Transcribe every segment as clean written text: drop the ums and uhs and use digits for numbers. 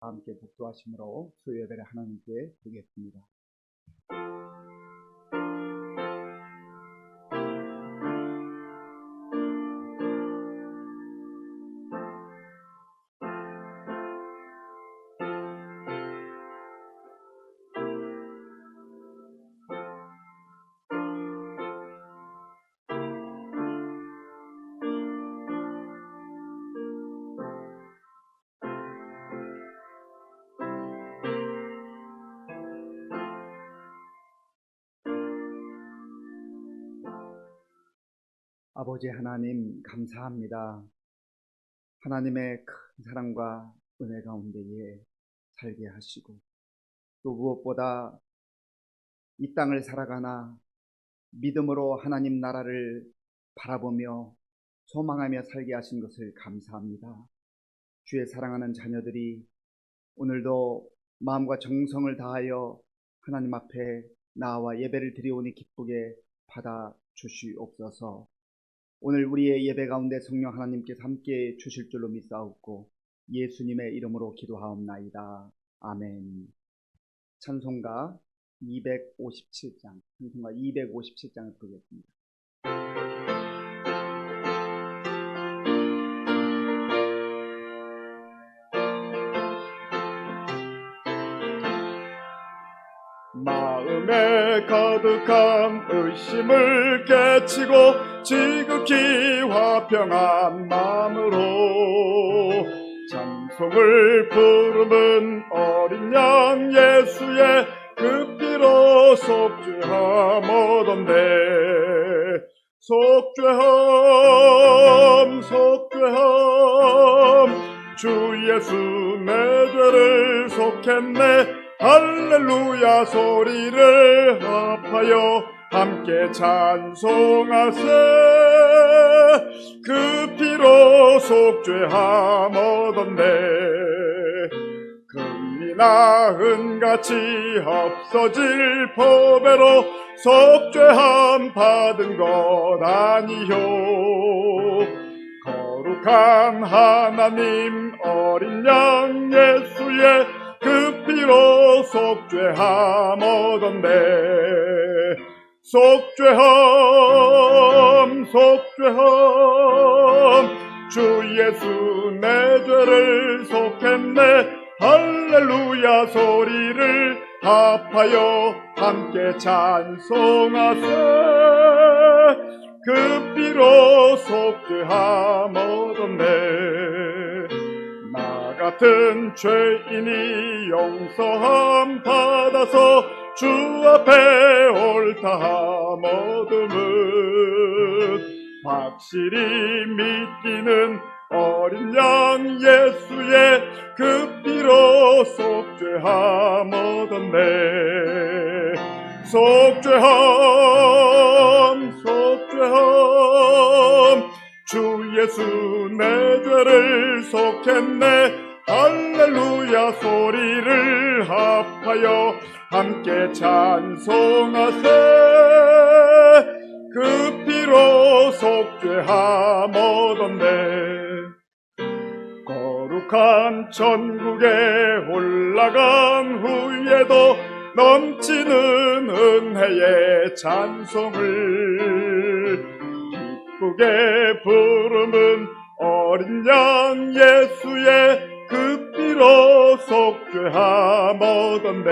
함께 복도하심으로 수요 예배를 하나님께 드리겠습니다. 아버지 하나님 감사합니다. 하나님의 큰 사랑과 은혜 가운데에 살게 하시고 또 무엇보다 이 땅을 살아가나 믿음으로 하나님 나라를 바라보며 소망하며 살게 하신 것을 감사합니다. 주의 사랑하는 자녀들이 오늘도 마음과 정성을 다하여 하나님 앞에 나와 예배를 드리오니 기쁘게 받아 주시옵소서. 오늘 우리의 예배 가운데 성령 하나님께서 함께 주실 줄로 믿사옵고 예수님의 이름으로 기도하옵나이다. 아멘. 찬송가 257장, 찬송가 257장을 부르겠습니다. 마음에 가득한 의심을 깨치고 지극히 화평한 마음으로 찬송을 부르는 어린 양 예수의 그 피로 속죄함 얻었네. 속죄함 속죄함 주 예수 내 죄를 속했네. 할렐루야 소리를 합하여 함께 찬송하세. 그 피로 속죄함 얻었네. 금이나 은같이 없어질 보배로 속죄함 받은 것 아니요. 거룩한 하나님 어린 양 예수의 그 피로 속죄함 얻었네. 속죄함 속죄함 주 예수 내 죄를 속했네. 할렐루야 소리를 합하여 함께 찬송하세. 그 피로 속죄함 얻었네. 나 같은 죄인이 용서함 받아서 주 앞에 옳다함 얻음은 확실히 믿기는 어린 양 예수의 그 피로 속죄함 얻었네. 속죄함 속죄함 주 예수 내 죄를 속했네. 할렐루야 소리를 합하여 함께 찬송하세. 그 피로 속죄함 얻었네. 거룩한 천국에 올라간 후에도 넘치는 은혜의 찬송을 기쁘게 부르는 어린 양 예수의 그 피로 속죄함 얻었네.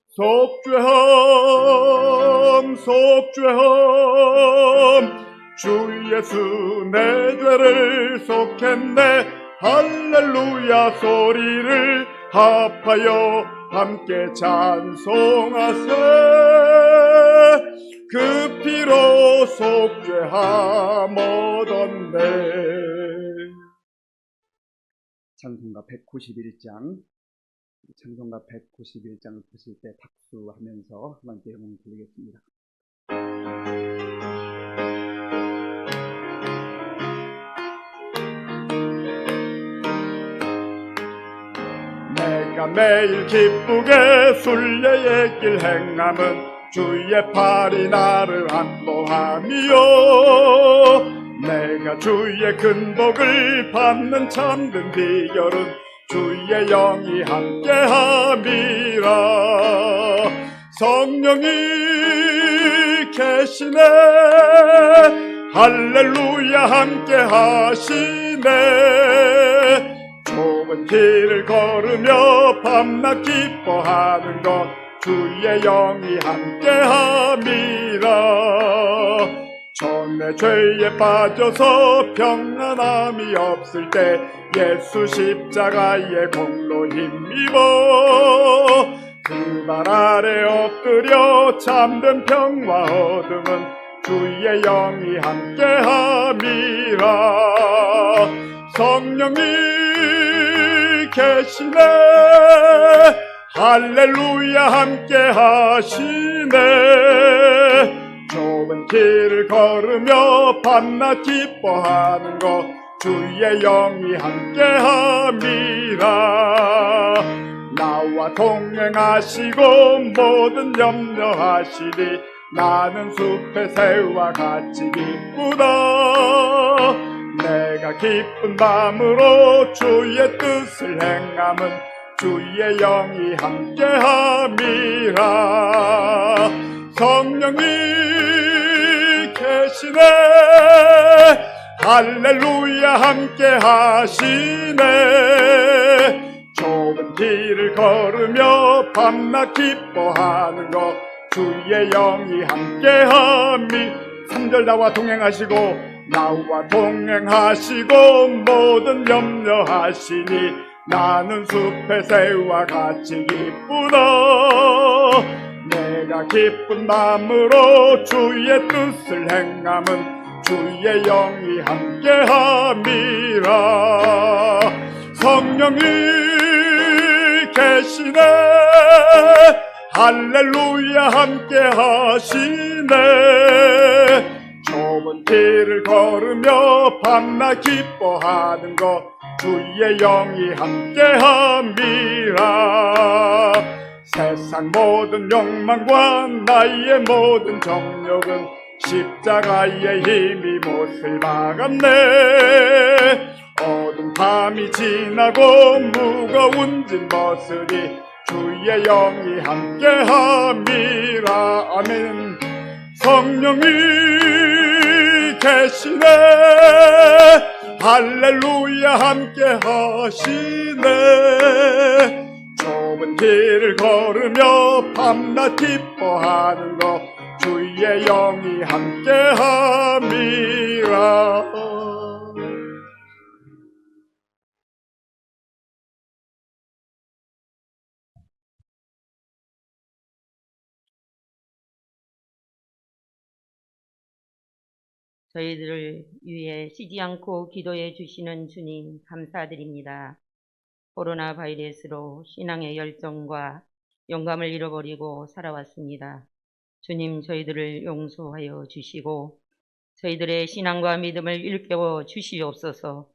속죄함 속죄함 주 예수 내 죄를 속했네. 할렐루야 소리를 합하여 함께 찬송하세. 그 피로 속죄함 얻었네. 찬송가 191장, 찬송가 191장을 보실 때 박수하면서 하나님께 영광을 드리겠습니다. 내가 매일 기쁘게 순례의 길 행함은 주의 팔이 나를 안보함이요. 내가 주의 큰 복을 받는 참된 비결은 주의 영이 함께함이라. 성령이 계시네, 할렐루야 함께하시네. 좁은 길을 걸으며 밤낮 기뻐하는 것 주의 영이 함께함이라. 전에 죄에 빠져서 평안함이 없을 때 예수 십자가의 공로 힘입어 그 발 아래 엎드려 잠든 평화 얻음은 주의 영이 함께함이라. 성령이 계시네, 할렐루야 함께하시네. 좁은 길을 걸으며 밤낮 기뻐하는 것 주의 영이 함께함이라. 나와 동행하시고 모든 염려하시리. 나는 숲의 새와 같이 기쁘다. 내가 기쁜 마음으로 주의 뜻을 행함은 주의 영이 함께함이라. 성령이 계시네, 할렐루야 함께하시네. 좁은 길을 걸으며 밤낮 기뻐하는 것 주의 영이 함께함이. 3절 나와 동행하시고 나와 동행하시고 모든 염려하시니 나는 숲의 새와 같이 기쁘다. 내가 기쁜 마음으로 주의 뜻을 행함은 주의 영이 함께함이라. 성령이 계시네, 할렐루야 함께하시네. 좁은 길을 걸으며 밤낮 기뻐하는 것 주의 영이 함께함이라. 세상 모든 욕망과 나의 모든 정욕은 십자가의 힘이 못을 박았네. 어두운 밤이 지나고 무거운 짐 벗으리 주의 영이 함께함이라. 아멘. 성령이 계시네, 할렐루야 함께하시네. 좁은 길을 걸으며 밤낮 기뻐하는 것 주의 영이 함께함이라. 저희들을 위해 쉬지 않고 기도해 주시는 주님 감사드립니다. 코로나 바이러스로 신앙의 열정과 영감을 잃어버리고 살아왔습니다. 주님, 저희들을 용서하여 주시고 저희들의 신앙과 믿음을 일깨워 주시옵소서.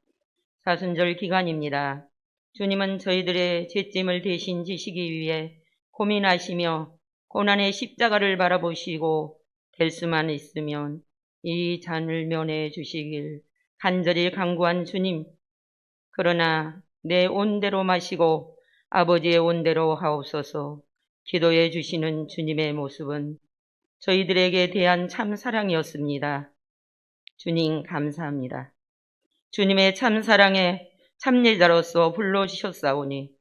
사순절 기간입니다. 주님은 저희들의 죄짐을 대신 지시기 위해 고민하시며 고난의 십자가를 바라보시고 될 수만 있으면 이 잔을 면해 주시길 간절히 간구한 주님, 그러나 내 온대로 마시고 아버지의 온대로 하옵소서. 기도해 주시는 주님의 모습은 저희들에게 대한 참 사랑이었습니다. 주님 감사합니다. 주님의 참 사랑에 참여자로서 불러주셨사오니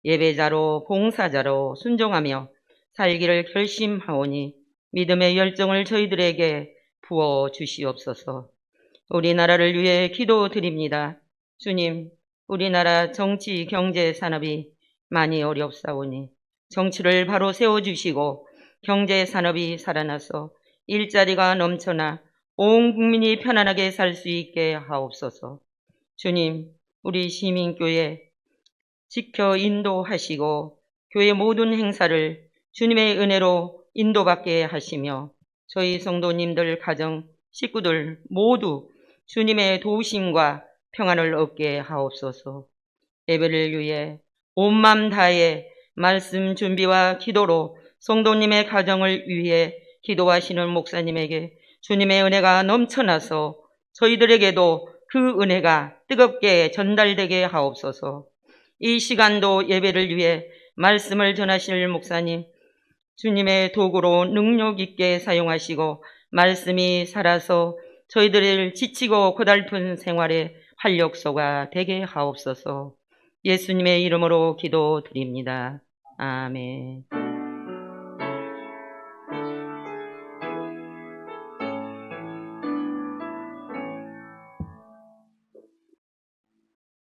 예배자로 봉사자로 순종하며 살기를 결심하오니 믿음의 열정을 저희들에게 부어 주시옵소서. 우리나라를 위해 기도드립니다. 주님, 우리나라 정치, 경제, 산업이 많이 어렵사오니 정치를 바로 세워주시고 경제, 산업이 살아나서 일자리가 넘쳐나 온 국민이 편안하게 살 수 있게 하옵소서. 주님, 우리 시민교회 지켜 인도하시고 교회 모든 행사를 주님의 은혜로 인도받게 하시며 저희 성도님들, 가정, 식구들 모두 주님의 도우심과 평안을 얻게 하옵소서. 예배를 위해 온 맘 다해 말씀 준비와 기도로 성도님의 가정을 위해 기도하시는 목사님에게 주님의 은혜가 넘쳐나서 저희들에게도 그 은혜가 뜨겁게 전달되게 하옵소서. 이 시간도 예배를 위해 말씀을 전하실 목사님, 주님의 도구로 능력 있게 사용하시고 말씀이 살아서 저희들을 지치고 고달픈 생활의 활력소가 되게 하옵소서. 예수님의 이름으로 기도드립니다. 아멘.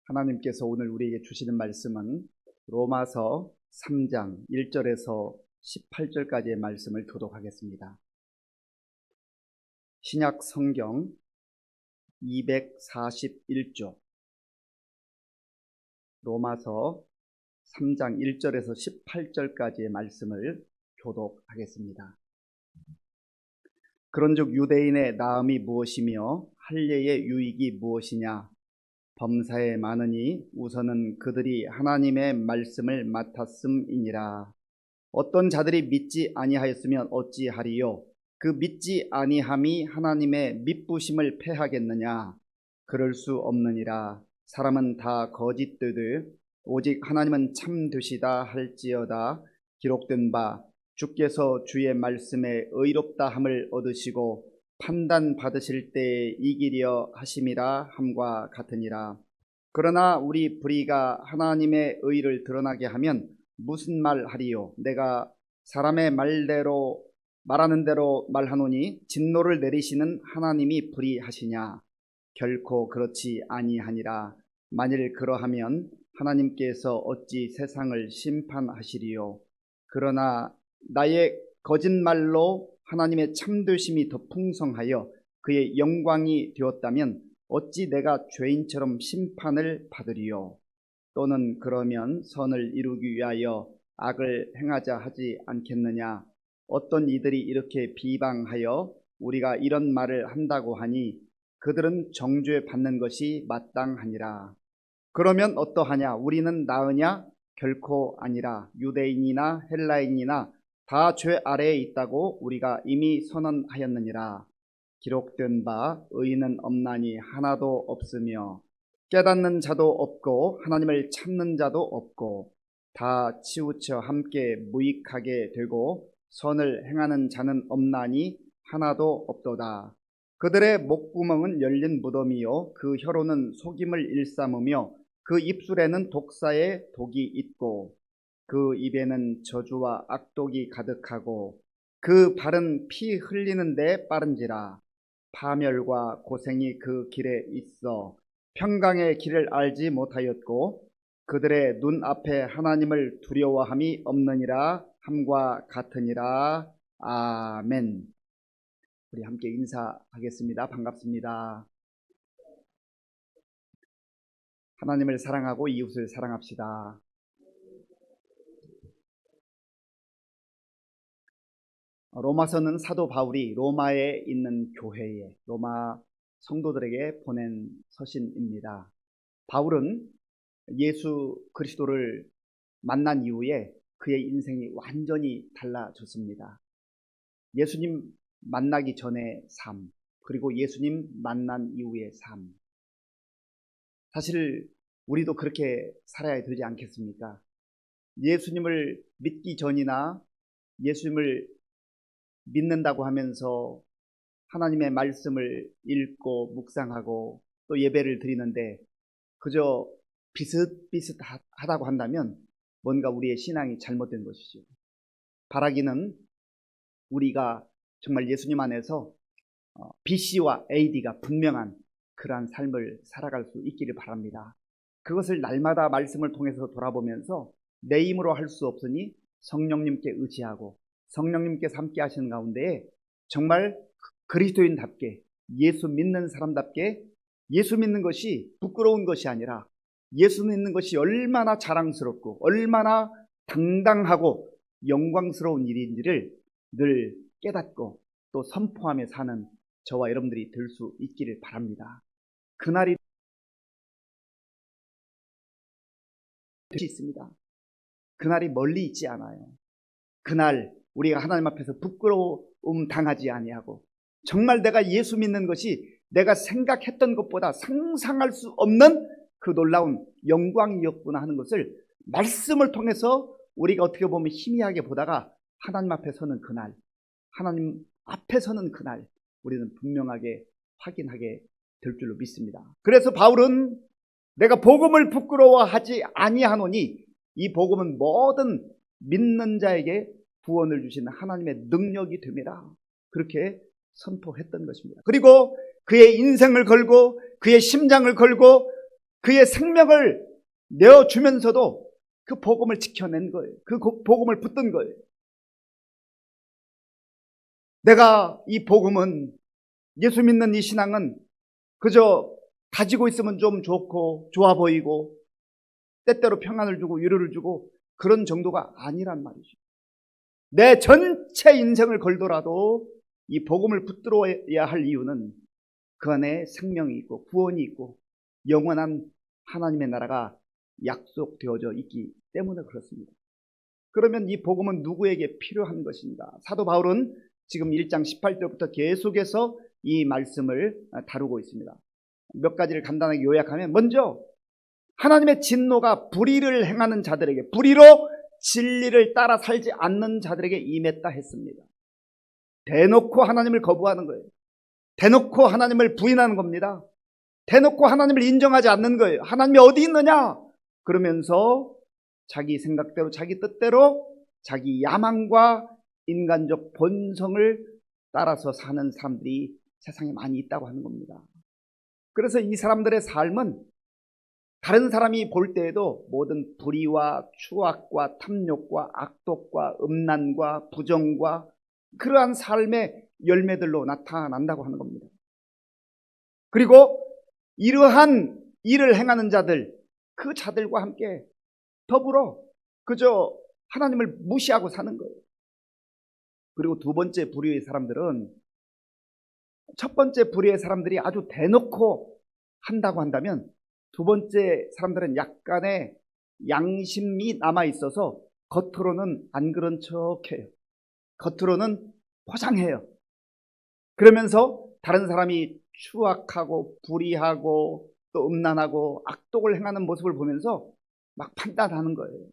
하나님께서 오늘 우리에게 주시는 말씀은 로마서 3장 1절에서 18절까지의 말씀을 교독하겠습니다. 신약 성경 241조 로마서 3장 1절에서 18절까지의 말씀을 교독하겠습니다. 그런즉 유대인의 나음이 무엇이며 할례의 유익이 무엇이냐? 범사에 많으니 우선은 그들이 하나님의 말씀을 맡았음이니라. 어떤 자들이 믿지 아니하였으면 어찌하리요? 그 믿지 아니함이 하나님의 믿부심을 패하겠느냐? 그럴 수 없느니라. 사람은 다 거짓되듯 오직 하나님은 참되시다 할지어다. 기록된 바 주께서 주의 말씀에 의롭다 함을 얻으시고 판단 받으실 때에 이기려 하심이라 함과 같으니라. 그러나 우리 불의가 하나님의 의를 드러나게 하면 무슨 말 하리요? 내가 사람의 말하는 대로 말하노니 진노를 내리시는 하나님이 불의하시냐? 결코 그렇지 아니하니라. 만일 그러하면 하나님께서 어찌 세상을 심판하시리요? 그러나 나의 거짓말로 하나님의 참되심이 더 풍성하여 그의 영광이 되었다면 어찌 내가 죄인처럼 심판을 받으리요? 또는 그러면 선을 이루기 위하여 악을 행하자 하지 않겠느냐? 어떤 이들이 이렇게 비방하여 우리가 이런 말을 한다고 하니 그들은 정죄 받는 것이 마땅하니라. 그러면 어떠하냐? 우리는 나으냐? 결코 아니라. 유대인이나 헬라인이나 다 죄 아래에 있다고 우리가 이미 선언하였느니라. 기록된 바 의인은 없나니 하나도 없으며 깨닫는 자도 없고 하나님을 찾는 자도 없고 다 치우쳐 함께 무익하게 되고 선을 행하는 자는 없나니 하나도 없도다. 그들의 목구멍은 열린 무덤이요 그 혀로는 속임을 일삼으며 그 입술에는 독사의 독이 있고 그 입에는 저주와 악독이 가득하고 그 발은 피 흘리는 데 빠른지라. 파멸과 고생이 그 길에 있어 평강의 길을 알지 못하였고 그들의 눈앞에 하나님을 두려워함이 없느니라 함과 같으니라. 아멘. 우리 함께 인사하겠습니다. 반갑습니다. 하나님을 사랑하고 이웃을 사랑합시다. 로마서는 사도 바울이 로마에 있는 교회에 로마 성도들에게 보낸 서신입니다. 바울은 예수 그리스도를 만난 이후에 그의 인생이 완전히 달라졌습니다. 예수님 만나기 전의 삶, 그리고 예수님 만난 이후의 삶. 사실 우리도 그렇게 살아야 되지 않겠습니까? 예수님을 믿기 전이나 예수님을 믿는다고 하면서 하나님의 말씀을 읽고 묵상하고 또 예배를 드리는데 그저 비슷비슷하다고 한다면 뭔가 우리의 신앙이 잘못된 것이죠. 바라기는 우리가 정말 예수님 안에서 BC와 AD가 분명한 그러한 삶을 살아갈 수 있기를 바랍니다. 그것을 날마다 말씀을 통해서 돌아보면서 내 힘으로 할 수 없으니 성령님께 의지하고 성령님께서 함께 하시는 가운데 정말 그리스도인답게 예수 믿는 사람답게 예수 믿는 것이 부끄러운 것이 아니라 예수 믿는 것이 얼마나 자랑스럽고 얼마나 당당하고 영광스러운 일인지를 늘 깨닫고 또 선포하며 사는 저와 여러분들이 될 수 있기를 바랍니다. 그날이 될 수 있습니다. 그날이 멀리 있지 않아요. 그날 우리가 하나님 앞에서 부끄러움 당하지 아니하고 정말 내가 예수 믿는 것이 내가 생각했던 것보다 상상할 수 없는 그 놀라운 영광이었구나 하는 것을 말씀을 통해서 우리가 어떻게 보면 희미하게 보다가 하나님 앞에 서는 그날, 하나님 앞에 서는 그날 우리는 분명하게 확인하게 될 줄로 믿습니다. 그래서 바울은 내가 복음을 부끄러워하지 아니하노니 이 복음은 모든 믿는 자에게 구원을 주시는 하나님의 능력이 됨이라, 그렇게 선포했던 것입니다. 그리고 그의 인생을 걸고 그의 심장을 걸고 그의 생명을 내어주면서도 그 복음을 지켜낸 거예요. 그 복음을 붙든 거예요. 내가 이 복음은, 예수 믿는 이 신앙은 그저 가지고 있으면 좀 좋고 좋아 보이고 때때로 평안을 주고 위로를 주고 그런 정도가 아니란 말이죠. 내 전체 인생을 걸더라도 이 복음을 붙들어야 할 이유는 그 안에 생명이 있고 구원이 있고 영원한 하나님의 나라가 약속되어져 있기 때문에 그렇습니다. 그러면 이 복음은 누구에게 필요한 것인가? 사도 바울은 지금 1장 18절부터 계속해서 이 말씀을 다루고 있습니다. 몇 가지를 간단하게 요약하면, 먼저 하나님의 진노가 불의를 행하는 자들에게, 불의로 진리를 따라 살지 않는 자들에게 임했다 했습니다. 대놓고 하나님을 거부하는 거예요. 대놓고 하나님을 부인하는 겁니다. 대놓고 하나님을 인정하지 않는 거예요. 하나님이 어디 있느냐? 그러면서 자기 생각대로, 자기 뜻대로, 자기 야망과 인간적 본성을 따라서 사는 사람들이 세상에 많이 있다고 하는 겁니다. 그래서 이 사람들의 삶은 다른 사람이 볼 때에도 모든 불의와 추악과 탐욕과 악독과 음란과 부정과 그러한 삶의 열매들로 나타난다고 하는 겁니다. 그리고 이러한 일을 행하는 자들, 그 자들과 함께 더불어 그저 하나님을 무시하고 사는 거예요. 그리고 두 번째 불의의 사람들은, 첫 번째 불의의 사람들이 아주 대놓고 한다고 한다면, 두 번째 사람들은 약간의 양심이 남아있어서 겉으로는 안 그런 척해요. 겉으로는 포장해요. 그러면서 다른 사람이 추악하고 불의하고 또 음란하고 악독을 행하는 모습을 보면서 막 판단하는 거예요.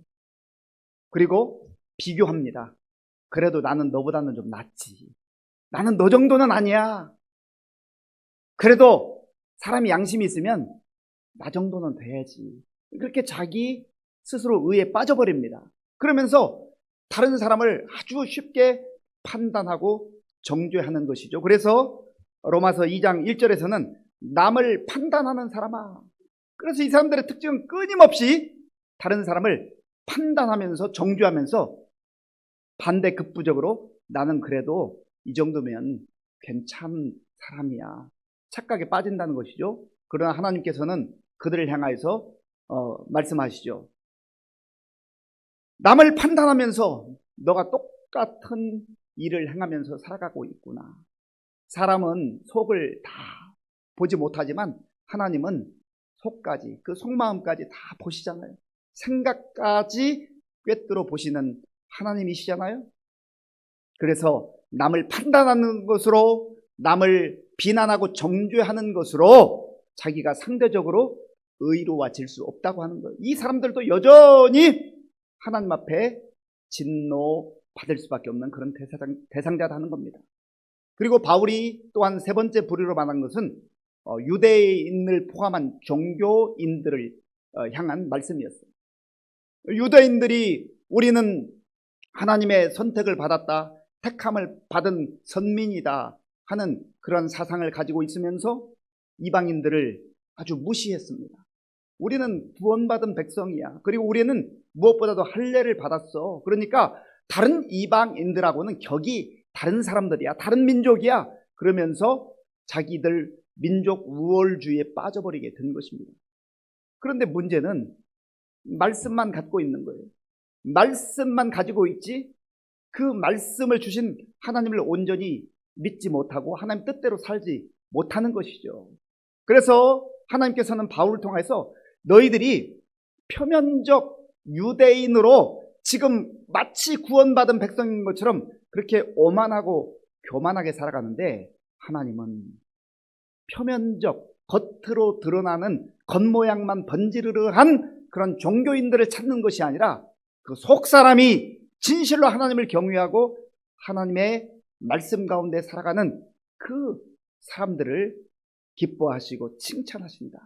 그리고 비교합니다. 그래도 나는 너보다는 좀 낫지. 나는 너 정도는 아니야. 그래도 사람이 양심이 있으면 나 정도는 돼야지. 그렇게 자기 스스로 의에 빠져버립니다. 그러면서 다른 사람을 아주 쉽게 판단하고 정죄하는 것이죠. 그래서 로마서 2장 1절에서는 남을 판단하는 사람아. 그래서 이 사람들의 특징은 끊임없이 다른 사람을 판단하면서 정죄하면서 반대급부적으로 나는 그래도 이 정도면 괜찮은 사람이야, 착각에 빠진다는 것이죠. 그러나 하나님께서는 그들을 향하여서 말씀하시죠. 남을 판단하면서 너가 똑같은 일을 행하면서 살아가고 있구나. 사람은 속을 다 보지 못하지만 하나님은 속까지, 그 속마음까지 다 보시잖아요. 생각까지 꿰뚫어 보시는 하나님이시잖아요. 그래서 남을 판단하는 것으로, 남을 비난하고 정죄하는 것으로 자기가 상대적으로 의로워질 수 없다고 하는 거예요. 이 사람들도 여전히 하나님 앞에 진노받을 수밖에 없는 그런 대상자다 하는 겁니다. 그리고 바울이 또한 세 번째 불의로 말한 것은 유대인을 포함한 종교인들을 향한 말씀이었어요. 유대인들이 우리는 하나님의 선택을 받았다, 택함을 받은 선민이다 하는 그런 사상을 가지고 있으면서 이방인들을 아주 무시했습니다. 우리는 구원받은 백성이야. 그리고 우리는 무엇보다도 할례를 받았어. 그러니까 다른 이방인들하고는 격이 다른 사람들이야, 다른 민족이야. 그러면서 자기들 민족 우월주의에 빠져버리게 된 것입니다. 그런데 문제는 말씀만 갖고 있는 거예요. 말씀만 가지고 있지 그 말씀을 주신 하나님을 온전히 믿지 못하고 하나님 뜻대로 살지 못하는 것이죠. 그래서 하나님께서는 바울을 통해서 너희들이 표면적 유대인으로 지금 마치 구원받은 백성인 것처럼 그렇게 오만하고 교만하게 살아가는데, 하나님은 표면적, 겉으로 드러나는 겉모양만 번지르르한 그런 종교인들을 찾는 것이 아니라 그 속사람이 진실로 하나님을 경외하고 하나님의 말씀 가운데 살아가는 그 사람들을 기뻐하시고 칭찬하십니다.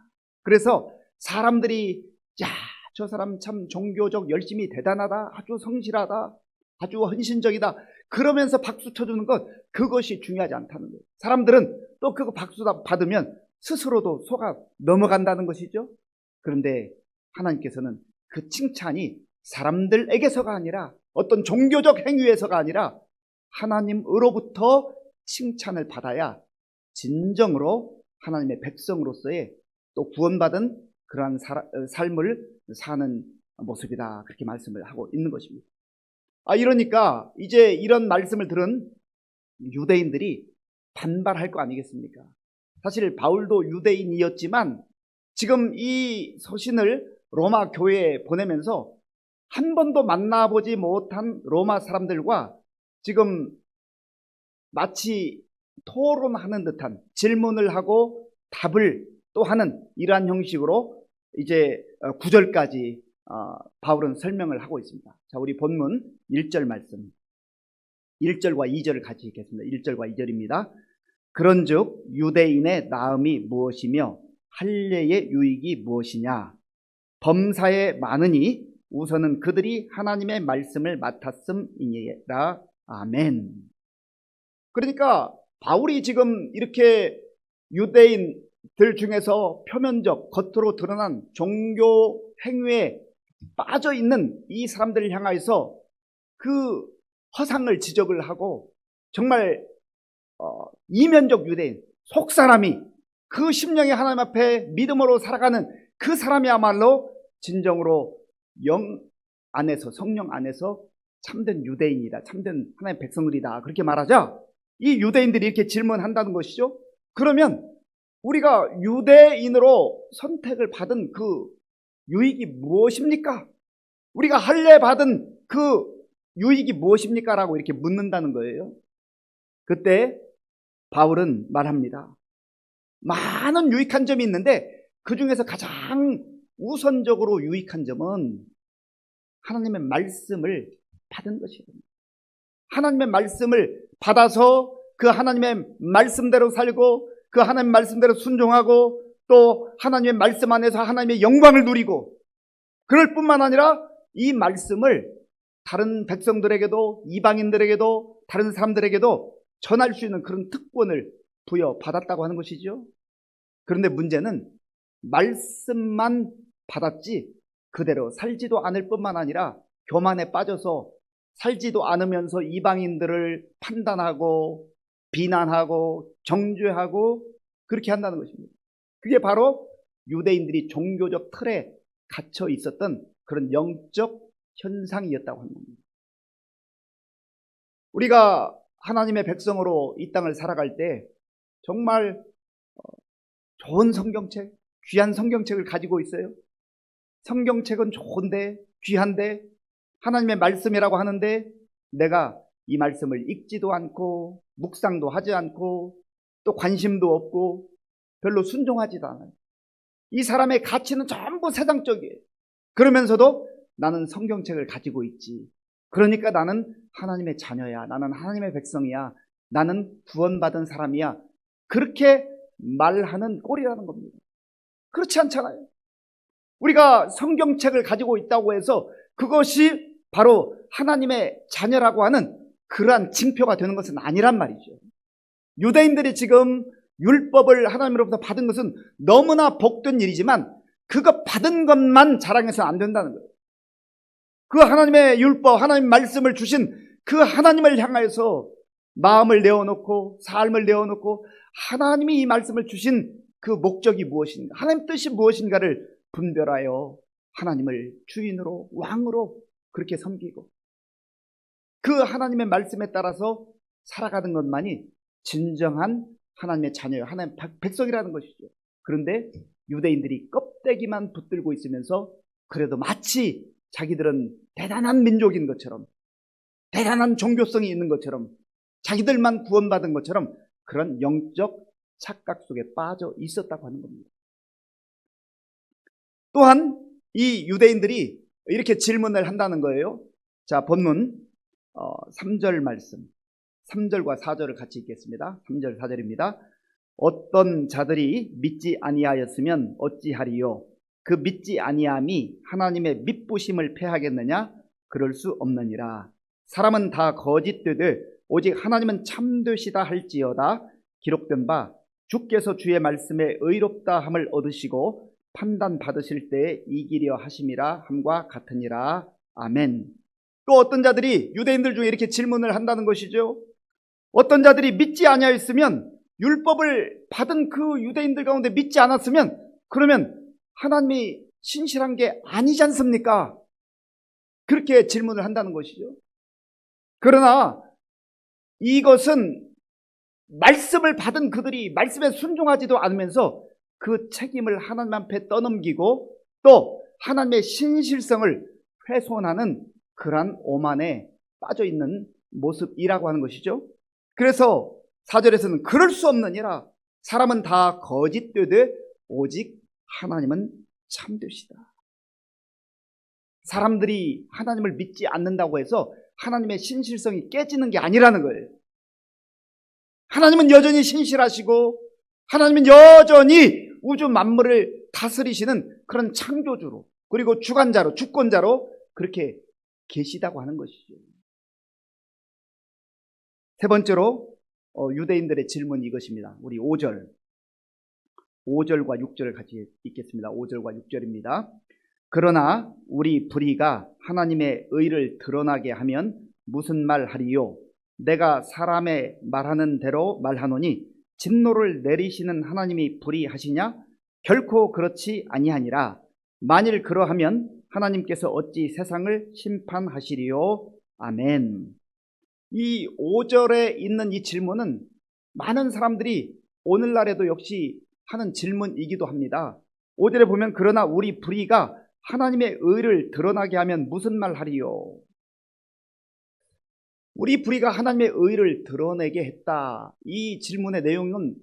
그래서 사람들이 야, 저 사람 참 종교적 열심히 대단하다, 아주 성실하다, 아주 헌신적이다 그러면서 박수 쳐주는 것, 그것이 중요하지 않다는 거예요. 사람들은 또 그거 박수 받으면 스스로도 속아 넘어간다는 것이죠. 그런데 하나님께서는 그 칭찬이 사람들에게서가 아니라 어떤 종교적 행위에서가 아니라 하나님으로부터 칭찬을 받아야 진정으로 하나님의 백성으로서의 또 구원받은 그러한 삶을 사는 모습이다, 그렇게 말씀을 하고 있는 것입니다. 이러니까 이제 이런 말씀을 들은 유대인들이 반발할 거 아니겠습니까? 사실 바울도 유대인이었지만 지금 이 서신을 로마 교회에 보내면서 한 번도 만나보지 못한 로마 사람들과 지금 마치 토론하는 듯한 질문을 하고 답을 또 하는 이러한 형식으로 이제 9절까지 바울은 설명을 하고 있습니다. 자, 우리 본문 1절 말씀, 1절과 2절을 같이 읽겠습니다. 1절과 2절입니다. 그런즉 유대인의 나음이 무엇이며 할례의 유익이 무엇이냐? 범사에 많으니 우선은 그들이 하나님의 말씀을 맡았음이니라. 아멘. 그러니까 바울이 지금 이렇게 유대인들 중에서 표면적 겉으로 드러난 종교 행위에 빠져 있는 이 사람들을 향하여서 그 허상을 지적을 하고 정말 이면적 유대인, 속사람이 그 심령이 하나님 앞에 믿음으로 살아가는 그 사람이야말로 진정으로 영 안에서, 성령 안에서 참된 유대인이다, 참된 하나님의 백성들이다, 그렇게 말하자 이 유대인들이 이렇게 질문한다는 것이죠. 그러면 우리가 유대인으로 선택을 받은 그 유익이 무엇입니까? 우리가 할례 받은 그 유익이 무엇입니까? 라고 이렇게 묻는다는 거예요. 그때 바울은 말합니다. 많은 유익한 점이 있는데 그 중에서 가장 우선적으로 유익한 점은 하나님의 말씀을 받은 것이거든요. 하나님의 말씀을 받아서 그 하나님의 말씀대로 살고 그 하나님의 말씀대로 순종하고 또 하나님의 말씀 안에서 하나님의 영광을 누리고, 그럴 뿐만 아니라 이 말씀을 다른 백성들에게도 이방인들에게도 다른 사람들에게도 전할 수 있는 그런 특권을 부여받았다고 하는 것이죠. 그런데 문제는 말씀만 받았지 그대로 살지도 않을 뿐만 아니라 교만에 빠져서 살지도 않으면서 이방인들을 판단하고 비난하고 정죄하고 그렇게 한다는 것입니다. 그게 바로 유대인들이 종교적 틀에 갇혀 있었던 그런 영적 현상이었다고 하는 겁니다. 우리가 하나님의 백성으로 이 땅을 살아갈 때 정말 좋은 성경책, 귀한 성경책을 가지고 있어요. 성경책은 좋은데, 귀한데, 하나님의 말씀이라고 하는데 내가 이 말씀을 읽지도 않고 묵상도 하지 않고 또 관심도 없고 별로 순종하지도 않아요. 이 사람의 가치는 전부 세상적이에요. 그러면서도 나는 성경책을 가지고 있지. 그러니까 나는 하나님의 자녀야. 나는 하나님의 백성이야. 나는 구원받은 사람이야. 그렇게 말하는 꼴이라는 겁니다. 그렇지 않잖아요. 우리가 성경책을 가지고 있다고 해서 그것이 바로 하나님의 자녀라고 하는 그러한 징표가 되는 것은 아니란 말이죠. 유대인들이 지금 율법을 하나님으로부터 받은 것은 너무나 복된 일이지만 그거 받은 것만 자랑해서는 안 된다는 거예요. 그 하나님의 율법, 하나님 말씀을 주신 그 하나님을 향하여서 마음을 내어놓고 삶을 내어놓고 하나님이 이 말씀을 주신 그 목적이 무엇인가, 하나님 뜻이 무엇인가를 분별하여 하나님을 주인으로 왕으로 그렇게 섬기고 그 하나님의 말씀에 따라서 살아가는 것만이 진정한 하나님의 자녀요, 하나님의 백성이라는 것이죠. 그런데 유대인들이 껍데기만 붙들고 있으면서 그래도 마치 자기들은 대단한 민족인 것처럼, 대단한 종교성이 있는 것처럼, 자기들만 구원받은 것처럼 그런 영적 착각 속에 빠져 있었다고 하는 겁니다. 또한 이 유대인들이 이렇게 질문을 한다는 거예요. 자, 본문 3절 말씀, 3절과 4절을 같이 읽겠습니다. 3절 4절입니다. 어떤 자들이 믿지 아니하였으면 어찌하리요? 그 믿지 아니함이 하나님의 믿부심을 패하겠느냐? 그럴 수 없느니라. 사람은 다 거짓되되 오직 하나님은 참되시다 할지어다. 기록된 바 주께서 주의 말씀에 의롭다 함을 얻으시고 판단 받으실 때에 이기려 하심이라 함과 같으니라. 아멘. 또 어떤 자들이 유대인들 중에 이렇게 질문을 한다는 것이죠. 어떤 자들이 믿지 아니하였으면, 율법을 받은 그 유대인들 가운데 믿지 않았으면, 그러면 하나님이 신실한 게 아니지 않습니까? 그렇게 질문을 한다는 것이죠. 그러나 이것은 말씀을 받은 그들이 말씀에 순종하지도 않으면서 그 책임을 하나님 앞에 떠넘기고 또 하나님의 신실성을 훼손하는 그러한 오만에 빠져 있는 모습이라고 하는 것이죠. 그래서 4절에서는 그럴 수 없느니라. 사람은 다 거짓되되 오직 하나님은 참되시다. 사람들이 하나님을 믿지 않는다고 해서 하나님의 신실성이 깨지는 게 아니라는 거예요. 하나님은 여전히 신실하시고 하나님은 여전히 우주 만물을 다스리시는 그런 창조주로, 그리고 주관자로, 주권자로 그렇게 계시다고 하는 것이죠. 세 번째로 유대인들의 질문이 이것입니다. 우리 5절과 6절을 같이 읽겠습니다. 5절과 6절입니다. 그러나 우리 불의가 하나님의 의를 드러나게 하면 무슨 말 하리요? 내가 사람의 말하는 대로 말하노니 진노를 내리시는 하나님이 불의하시냐? 결코 그렇지 아니하니라. 만일 그러하면 하나님께서 어찌 세상을 심판하시리요? 아멘. 이 5절에 있는 이 질문은 많은 사람들이 오늘날에도 역시 하는 질문이기도 합니다. 5절에 보면 그러나 우리 불의가 하나님의 의를 드러나게 하면 무슨 말 하리요? 우리 불의가 하나님의 의를 드러내게 했다. 이 질문의 내용은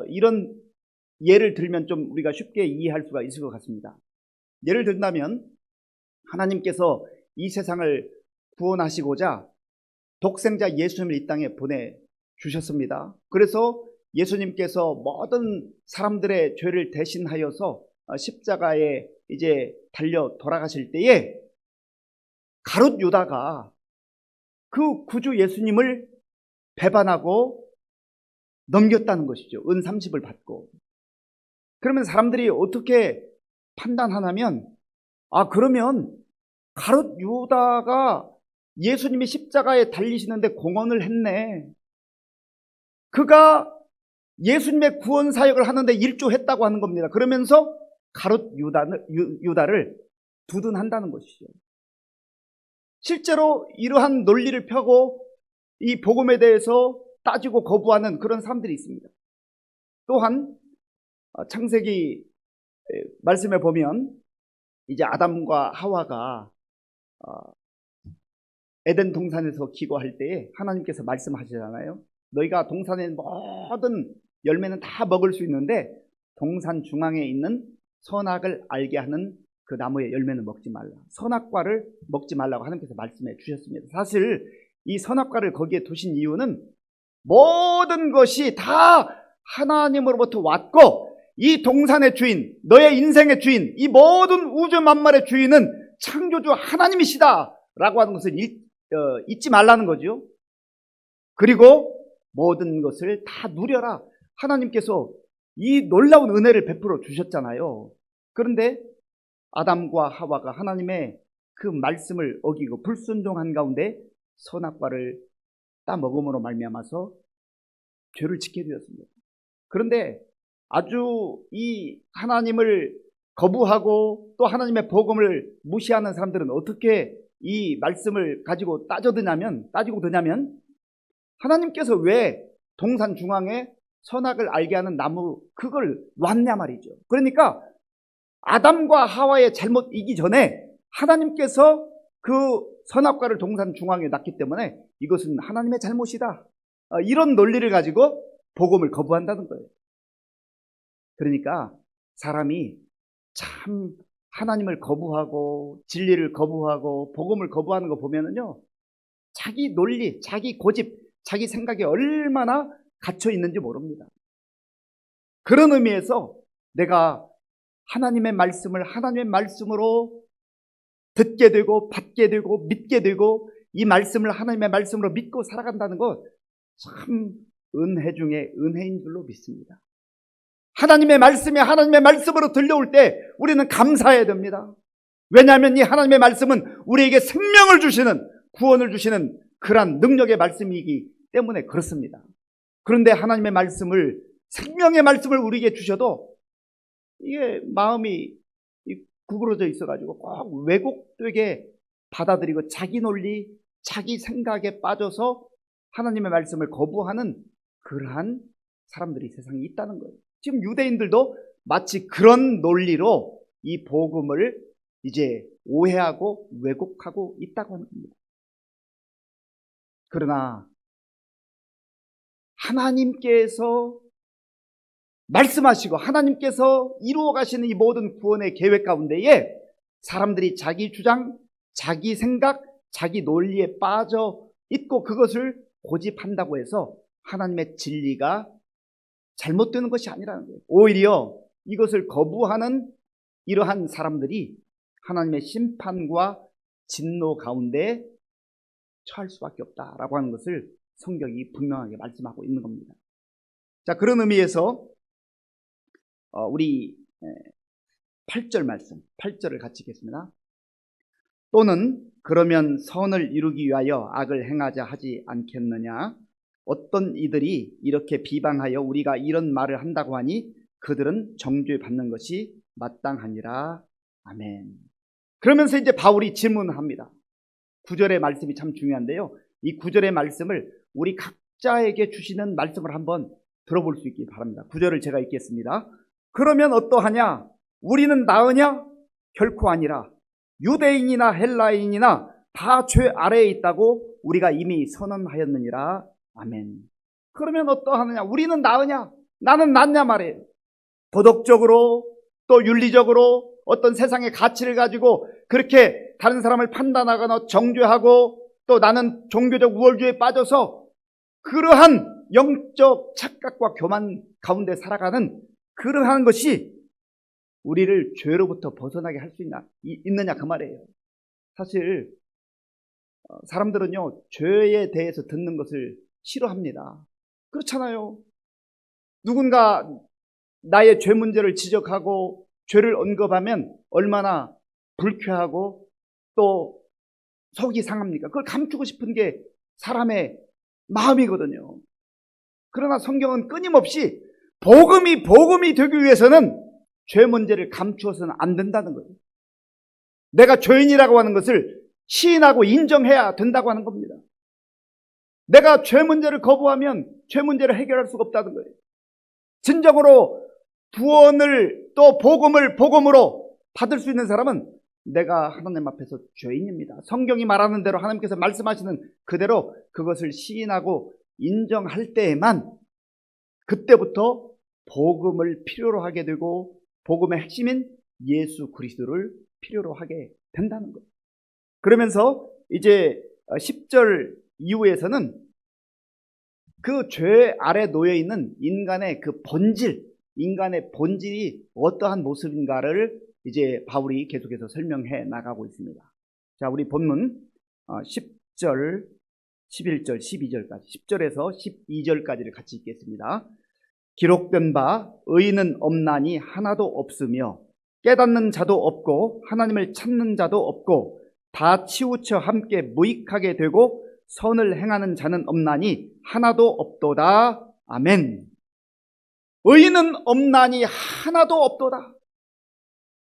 이런 예를 들면 좀 우리가 쉽게 이해할 수가 있을 것 같습니다. 예를 든다면 하나님께서 이 세상을 구원하시고자 독생자 예수님을 이 땅에 보내주셨습니다. 그래서 예수님께서 모든 사람들의 죄를 대신하여서 십자가에 이제 달려 돌아가실 때에 가룟 유다가 그 구주 예수님을 배반하고 넘겼다는 것이죠. 은 30을 받고. 그러면 사람들이 어떻게 판단하냐면, 그러면 가룟 유다가 예수님이 십자가에 달리시는데 공헌을 했네. 그가 예수님의 구원 사역을 하는데 일조했다고 하는 겁니다. 그러면서 가룟 유다를 두둔한다는 것이죠. 실제로 이러한 논리를 펴고 이 복음에 대해서 따지고 거부하는 그런 사람들이 있습니다. 또한 창세기 말씀에 보면 이제 아담과 하와가 에덴 동산에서 기거할 때에 하나님께서 말씀하시잖아요. 너희가 동산의 모든 열매는 다 먹을 수 있는데 동산 중앙에 있는 선악을 알게 하는 그 나무의 열매는 먹지 말라. 선악과를 먹지 말라고 하나님께서 말씀해 주셨습니다. 사실 이 선악과를 거기에 두신 이유는 모든 것이 다 하나님으로부터 왔고 이 동산의 주인, 너의 인생의 주인, 이 모든 우주 만물의 주인은 창조주 하나님이시다 라고 하는 것을 잊지 말라는 거죠. 그리고 모든 것을 다 누려라. 하나님께서 이 놀라운 은혜를 베풀어 주셨잖아요. 그런데 아담과 하와가 하나님의 그 말씀을 어기고 불순종한 가운데 선악과를 따먹음으로 말미암아서 죄를 짓게 되었습니다. 그런데 아주 이 하나님을 거부하고 또 하나님의 복음을 무시하는 사람들은 어떻게 이 말씀을 가지고 따지고 드냐면 하나님께서 왜 동산 중앙에 선악을 알게 하는 나무 그걸 놨냐 말이죠. 그러니까 아담과 하와의 잘못이기 전에 하나님께서 그 선악과를 동산 중앙에 놨기 때문에 이것은 하나님의 잘못이다. 이런 논리를 가지고 복음을 거부한다는 거예요. 그러니까 사람이 참 하나님을 거부하고 진리를 거부하고 복음을 거부하는 거 보면은요, 자기 논리, 자기 고집, 자기 생각이 얼마나 갇혀 있는지 모릅니다. 그런 의미에서 내가 하나님의 말씀을 하나님의 말씀으로 듣게 되고 받게 되고 믿게 되고 이 말씀을 하나님의 말씀으로 믿고 살아간다는 것 참 은혜 중에 은혜인 줄로 믿습니다. 하나님의 말씀이 하나님의 말씀으로 들려올 때 우리는 감사해야 됩니다. 왜냐하면 이 하나님의 말씀은 우리에게 생명을 주시는, 구원을 주시는 그러한 능력의 말씀이기 때문에 그렇습니다. 그런데 하나님의 말씀을, 생명의 말씀을 우리에게 주셔도 이게 마음이 구부러져 있어가지고 꼭 왜곡되게 받아들이고 자기 논리, 자기 생각에 빠져서 하나님의 말씀을 거부하는 그러한 사람들이 세상에 있다는 거예요. 지금 유대인들도 마치 그런 논리로 이 복음을 이제 오해하고 왜곡하고 있다고 하는 겁니다. 그러나 하나님께서 말씀하시고 하나님께서 이루어 가시는 이 모든 구원의 계획 가운데에 사람들이 자기 주장, 자기 생각, 자기 논리에 빠져 있고 그것을 고집한다고 해서 하나님의 진리가 잘못되는 것이 아니라는 거예요. 오히려 이것을 거부하는 이러한 사람들이 하나님의 심판과 진노 가운데 처할 수밖에 없다라고 하는 것을 성경이 분명하게 말씀하고 있는 겁니다. 자, 그런 의미에서 우리 8절 말씀, 8절을 같이 읽겠습니다. 또는 그러면 선을 이루기 위하여 악을 행하자 하지 않겠느냐? 어떤 이들이 이렇게 비방하여 우리가 이런 말을 한다고 하니 그들은 정죄받는 것이 마땅하니라. 아멘. 그러면서 이제 바울이 질문합니다. 9절의 말씀이 참 중요한데요. 이 9절의 말씀을 우리 각자에게 주시는 말씀을 한번 들어볼 수 있기 바랍니다. 9절을 제가 읽겠습니다. 그러면 어떠하냐? 우리는 나으냐? 결코 아니라. 유대인이나 헬라인이나 다 죄 아래에 있다고 우리가 이미 선언하였느니라. 아멘. 그러면 어떠하느냐? 우리는 나으냐? 나는 낫냐 말이에요. 도덕적으로 또 윤리적으로 어떤 세상의 가치를 가지고 그렇게 다른 사람을 판단하거나 정죄하고 또 나는 종교적 우월주의에 빠져서 그러한 영적 착각과 교만 가운데 살아가는 그러한 것이 우리를 죄로부터 벗어나게 할 수 있느냐 그 말이에요. 사실 사람들은요 죄에 대해서 듣는 것을 싫어합니다. 그렇잖아요. 누군가 나의 죄 문제를 지적하고 죄를 언급하면 얼마나 불쾌하고 또 속이 상합니까? 그걸 감추고 싶은 게 사람의 마음이거든요. 그러나 성경은 끊임없이 복음이 되기 위해서는 죄 문제를 감추어서는 안 된다는 거예요. 내가 죄인이라고 하는 것을 시인하고 인정해야 된다고 하는 겁니다. 내가 죄 문제를 거부하면 죄 문제를 해결할 수가 없다는 거예요. 진정으로 구원을 또 복음을 복음으로 받을 수 있는 사람은 내가 하나님 앞에서 죄인입니다. 성경이 말하는 대로 하나님께서 말씀하시는 그대로 그것을 시인하고 인정할 때에만 그때부터 복음을 필요로 하게 되고 복음의 핵심인 예수 그리스도를 필요로 하게 된다는 거예요. 그러면서 이제 10절 이후에서는 그 죄 아래 놓여 있는 인간의 그 본질, 인간의 본질이 어떠한 모습인가를 이제 바울이 계속해서 설명해 나가고 있습니다. 자, 우리 본문 10절, 11절, 12절까지, 10절에서 12절까지를 같이 읽겠습니다. 기록된 바 의인은 없나니 하나도 없으며 깨닫는 자도 없고 하나님을 찾는 자도 없고 다 치우쳐 함께 무익하게 되고 선을 행하는 자는 없나니 하나도 없도다. 아멘. 의인은 없나니 하나도 없도다.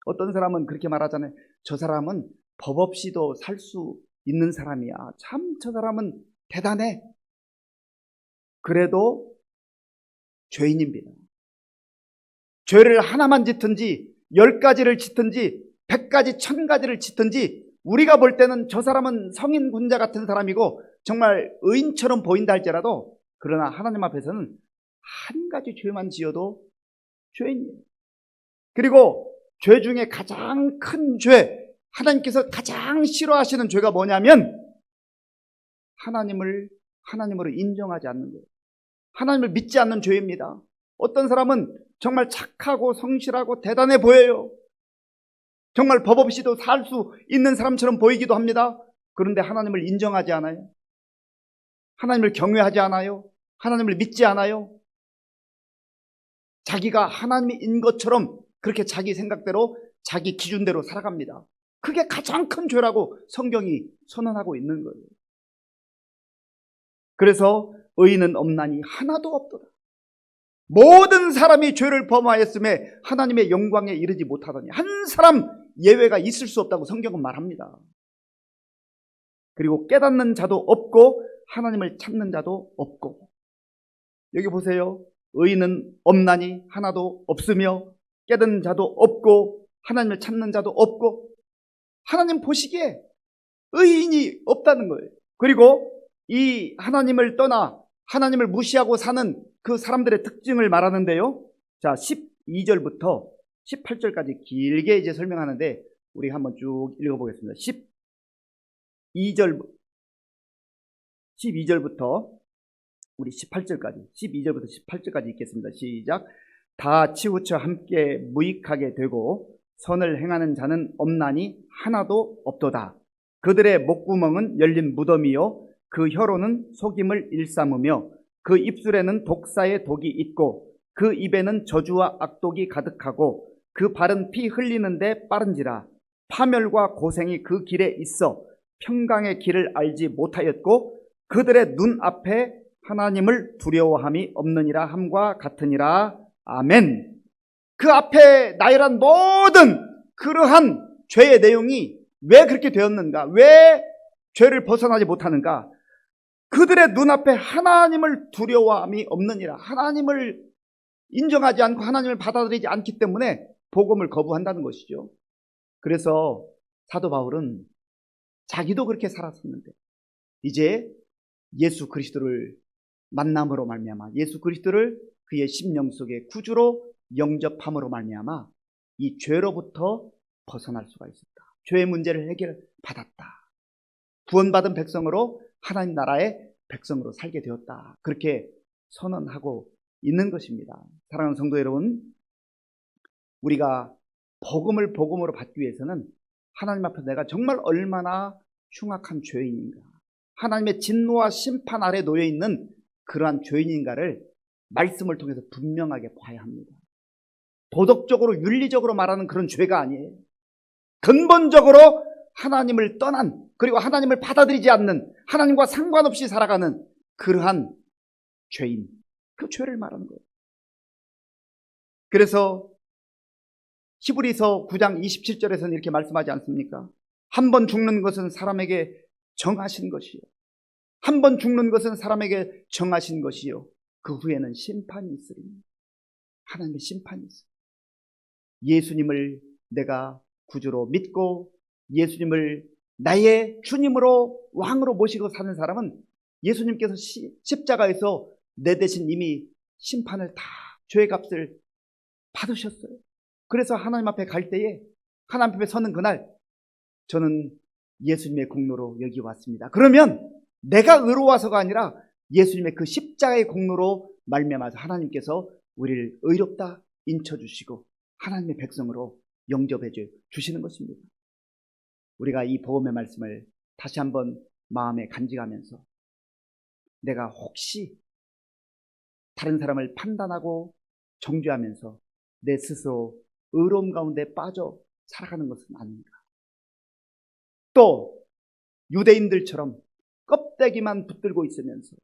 어떤 사람은 그렇게 말하잖아요. 저 사람은 법 없이도 살 수 있는 사람이야. 참 저 사람은 대단해. 그래도 죄인입니다. 죄를 하나만 짓든지 10가지를 짓든지 100가지 1000가지를 짓든지 우리가 볼 때는 저 사람은 성인 군자 같은 사람이고 정말 의인처럼 보인다 할지라도 그러나 하나님 앞에서는 한 가지 죄만 지어도 죄인이에요. 그리고 죄 중에 가장 큰 죄, 하나님께서 가장 싫어하시는 죄가 뭐냐면 하나님으로 인정하지 않는 거예요. 하나님을 믿지 않는 죄입니다. 어떤 사람은 정말 착하고 성실하고 대단해 보여요. 정말 법 없이도 살 수 있는 사람처럼 보이기도 합니다. 그런데 하나님을 인정하지 않아요. 하나님을 경외하지 않아요. 하나님을 믿지 않아요. 자기가 하나님인 것처럼 그렇게 자기 생각대로 자기 기준대로 살아갑니다. 그게 가장 큰 죄라고 성경이 선언하고 있는 거예요. 그래서 의인은 없나니 하나도 없도다. 모든 사람이 죄를 범하였음에 하나님의 영광에 이르지 못하더니 한 사람 예외가 있을 수 없다고 성경은 말합니다. 그리고 깨닫는 자도 없고 하나님을 찾는 자도 없고. 여기 보세요. 의인은 없나니 하나도 없으며 깨닫는 자도 없고 하나님을 찾는 자도 없고. 하나님 보시기에 의인이 없다는 거예요. 그리고 이 하나님을 떠나 하나님을 무시하고 사는 그 사람들의 특징을 말하는데요. 자, 12절부터 18절까지 길게 이제 설명하는데 우리 한번 쭉 읽어보겠습니다. 12절부터 우리 18절까지 12절부터 18절까지 읽겠습니다. 시작. 다 치우쳐 함께 무익하게 되고 선을 행하는 자는 없나니 하나도 없도다. 그들의 목구멍은 열린 무덤이요 그 혀로는 속임을 일삼으며 그 입술에는 독사의 독이 있고 그 입에는 저주와 악독이 가득하고 그 발은 피 흘리는데 빠른지라. 파멸과 고생이 그 길에 있어 평강의 길을 알지 못하였고 그들의 눈앞에 하나님을 두려워함이 없느니라 함과 같으니라. 아멘. 그 앞에 나열한 모든 그러한 죄의 내용이 왜 그렇게 되었는가? 왜 죄를 벗어나지 못하는가? 그들의 눈앞에 하나님을 두려워함이 없느니라. 하나님을 인정하지 않고 하나님을 받아들이지 않기 때문에 복음을 거부한다는 것이죠. 그래서 사도 바울은 자기도 그렇게 살았었는데 이제 예수 그리스도를 만남으로 말미암아 예수 그리스도를 그의 심령 속에 구주로 영접함으로 말미암아 이 죄로부터 벗어날 수가 있었다. 죄의 문제를 해결받았다. 구원받은 백성으로 하나님 나라의 백성으로 살게 되었다. 그렇게 선언하고 있는 것입니다. 사랑하는 성도 여러분, 우리가 복음으로 받기 위해서는 하나님 앞에 내가 정말 얼마나 흉악한 죄인인가, 하나님의 진노와 심판 아래 놓여 있는 그러한 죄인인가를 말씀을 통해서 분명하게 봐야 합니다. 도덕적으로 윤리적으로 말하는 그런 죄가 아니에요. 근본적으로 하나님을 떠난, 그리고 하나님을 받아들이지 않는, 하나님과 상관없이 살아가는 그러한 죄인, 그 죄를 말하는 거예요. 그래서 히브리서 9장 27절에서는 이렇게 말씀하지 않습니까? 한 번 죽는 것은 사람에게 정하신 것이요, 한 번 죽는 것은 사람에게 정하신 것이요, 그 후에는 심판이 있으리니. 하나님의 심판이 있어요. 예수님을 내가 구주로 믿고 예수님을 나의 주님으로 왕으로 모시고 사는 사람은 예수님께서 십자가에서 내 대신 이미 심판을 다, 죄의 값을 받으셨어요. 그래서 하나님 앞에 갈 때에, 하나님 앞에 서는 그날 저는 예수님의 공로로 여기 왔습니다. 그러면 내가 의로워서가 아니라 예수님의 그 십자가의 공로로 말미암아서 하나님께서 우리를 의롭다 인쳐주시고 하나님의 백성으로 영접해 주시는 것입니다. 우리가 이 복음의 말씀을 다시 한번 마음에 간직하면서 내가 혹시 다른 사람을 판단하고 정죄하면서 내 스스로 의로움 가운데 빠져 살아가는 것은 아닌가. 또 유대인들처럼 껍데기만 붙들고 있으면서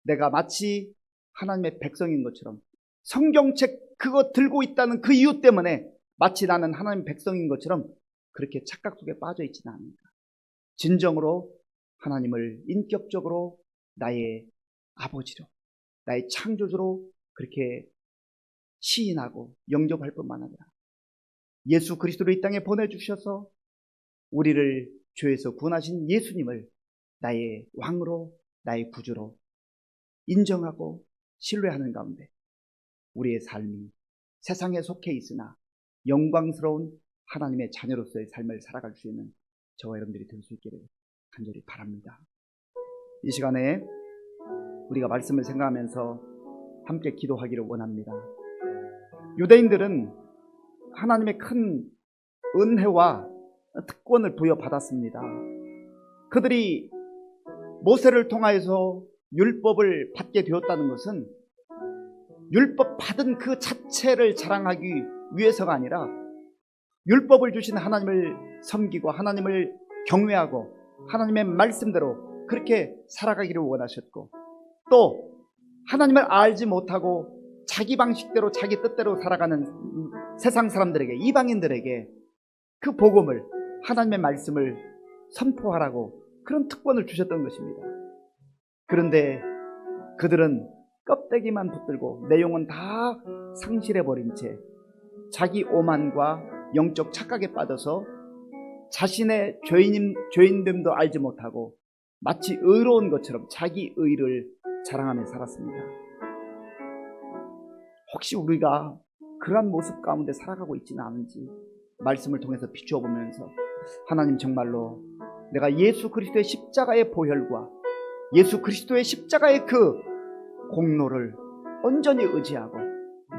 내가 마치 하나님의 백성인 것처럼 성경책 그거 들고 있다는 그 이유 때문에 마치 나는 하나님의 백성인 것처럼 그렇게 착각 속에 빠져 있지는 않는가. 진정으로 하나님을 인격적으로 나의 아버지로, 나의 창조주로 그렇게 시인하고 영접할 뿐만 아니라 예수 그리스도를 이 땅에 보내주셔서 우리를 죄에서 구원하신 예수님을 나의 왕으로, 나의 구주로 인정하고 신뢰하는 가운데 우리의 삶이 세상에 속해 있으나 영광스러운 하나님의 자녀로서의 삶을 살아갈 수 있는 저와 여러분들이 될 수 있기를 간절히 바랍니다. 이 시간에 우리가 말씀을 생각하면서 함께 기도하기를 원합니다. 유대인들은 하나님의 큰 은혜와 특권을 부여받았습니다. 그들이 모세를 통하여서 율법을 받게 되었다는 것은 율법 받은 그 자체를 자랑하기 위해서가 아니라 율법을 주신 하나님을 섬기고 하나님을 경외하고 하나님의 말씀대로 그렇게 살아가기를 원하셨고, 또 하나님을 알지 못하고 자기 방식대로 자기 뜻대로 살아가는 세상 사람들에게, 이방인들에게 그 복음을, 하나님의 말씀을 선포하라고 그런 특권을 주셨던 것입니다. 그런데 그들은 껍데기만 붙들고 내용은 다 상실해버린 채 자기 오만과 영적 착각에 빠져서 자신의 죄인됨도 알지 못하고 마치 의로운 것처럼 자기 의를 자랑하며 살았습니다. 혹시 우리가 그러한 모습 가운데 살아가고 있지는 않은지 말씀을 통해서 비추어 보면서, 하나님, 정말로 내가 예수 그리스도의 십자가의 보혈과 예수 그리스도의 십자가의 그 공로를 온전히 의지하고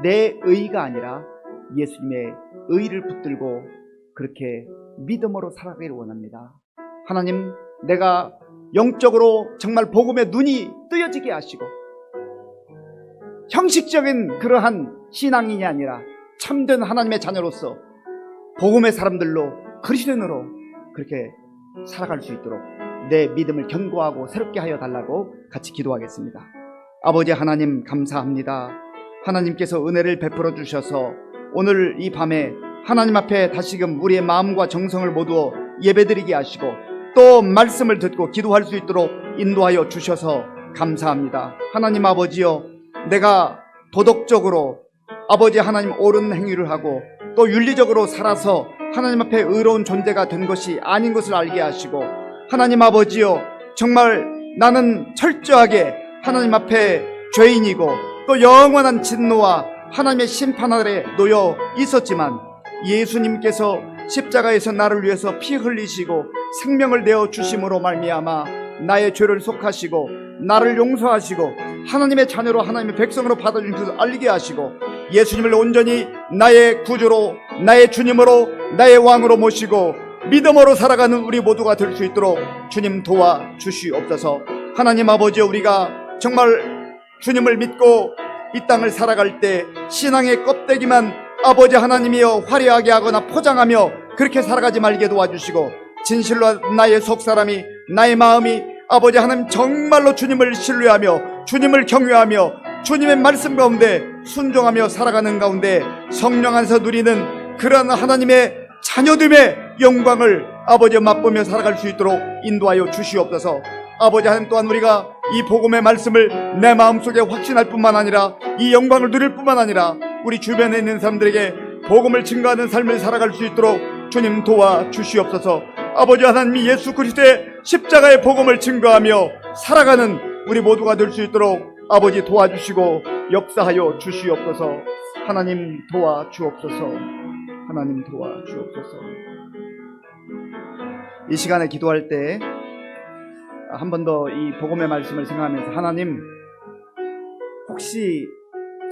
내 의가 아니라 예수님의 의를 붙들고 그렇게 믿음으로 살아가기를 원합니다. 하나님, 내가 영적으로 정말 복음의 눈이 뜨여지게 하시고 형식적인 그러한 신앙인이 아니라 참된 하나님의 자녀로서 복음의 사람들로, 그리스도인으로 그렇게 살아갈 수 있도록 내 믿음을 견고하고 새롭게 하여 달라고 같이 기도하겠습니다. 아버지 하나님, 감사합니다. 하나님께서 은혜를 베풀어 주셔서 오늘 이 밤에 하나님 앞에 다시금 우리의 마음과 정성을 모두 예배드리게 하시고 또 말씀을 듣고 기도할 수 있도록 인도하여 주셔서 감사합니다. 하나님 아버지여, 내가 도덕적으로 아버지 하나님 옳은 행위를 하고 또 윤리적으로 살아서 하나님 앞에 의로운 존재가 된 것이 아닌 것을 알게 하시고, 하나님 아버지여, 정말 나는 철저하게 하나님 앞에 죄인이고 또 영원한 진노와 하나님의 심판 아래 놓여 있었지만 예수님께서 십자가에서 나를 위해서 피 흘리시고 생명을 내어 주심으로 말미암아 나의 죄를 속하시고 나를 용서하시고 하나님의 자녀로, 하나님의 백성으로 받아주신 것을 알게 하시고 예수님을 온전히 나의 구주로, 나의 주님으로, 나의 왕으로 모시고 믿음으로 살아가는 우리 모두가 될 수 있도록 주님 도와주시옵소서. 하나님 아버지, 우리가 정말 주님을 믿고 이 땅을 살아갈 때 신앙의 껍데기만 아버지 하나님이여 화려하게 하거나 포장하며 그렇게 살아가지 말게 도와주시고, 진실로 나의 속사람이, 나의 마음이 아버지 하나님 정말로 주님을 신뢰하며 주님을 경외하며 주님의 말씀 가운데 순종하며 살아가는 가운데 성령 안에서 누리는 그런 하나님의 자녀됨의 영광을 아버지 맛보며 살아갈 수 있도록 인도하여 주시옵소서. 아버지 하나님, 또한 우리가 이 복음의 말씀을 내 마음속에 확신할 뿐만 아니라 이 영광을 누릴 뿐만 아니라 우리 주변에 있는 사람들에게 복음을 증거하는 삶을 살아갈 수 있도록 주님 도와주시옵소서. 아버지 하나님이 예수 그리스도의 십자가의 복음을 증거하며 살아가는 우리 모두가 될 수 있도록 아버지 도와주시고 역사하여 주시옵소서. 하나님 도와주옵소서. 하나님 도와주옵소서. 이 시간에 기도할 때 한 번 더 이 복음의 말씀을 생각하면서, 하나님, 혹시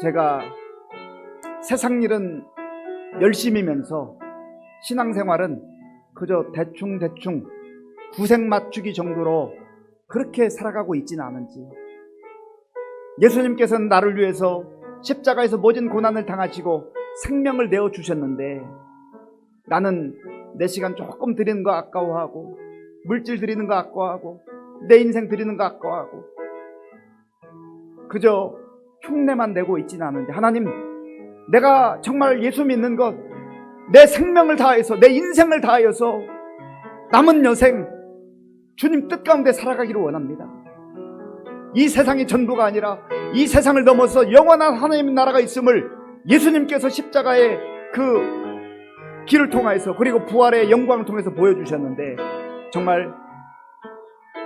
제가 세상 일은 열심히면서 신앙생활은 그저 대충 구색 맞추기 정도로 그렇게 살아가고 있지는 않은지, 예수님께서는 나를 위해서 십자가에서 모진 고난을 당하시고 생명을 내어주셨는데 나는 내 시간 조금 드리는 거 아까워하고 물질 드리는 거 아까워하고 내 인생 드리는 거 아까워하고 그저 흉내만 내고 있지는 않은데, 하나님, 내가 정말 예수 믿는 것, 내 생명을 다해서, 내 인생을 다하여서 남은 여생 주님 뜻 가운데 살아가기를 원합니다. 이 세상이 전부가 아니라 이 세상을 넘어서 영원한 하나님의 나라가 있음을 예수님께서 십자가의 그 길을 통해서, 그리고 부활의 영광을 통해서 보여주셨는데, 정말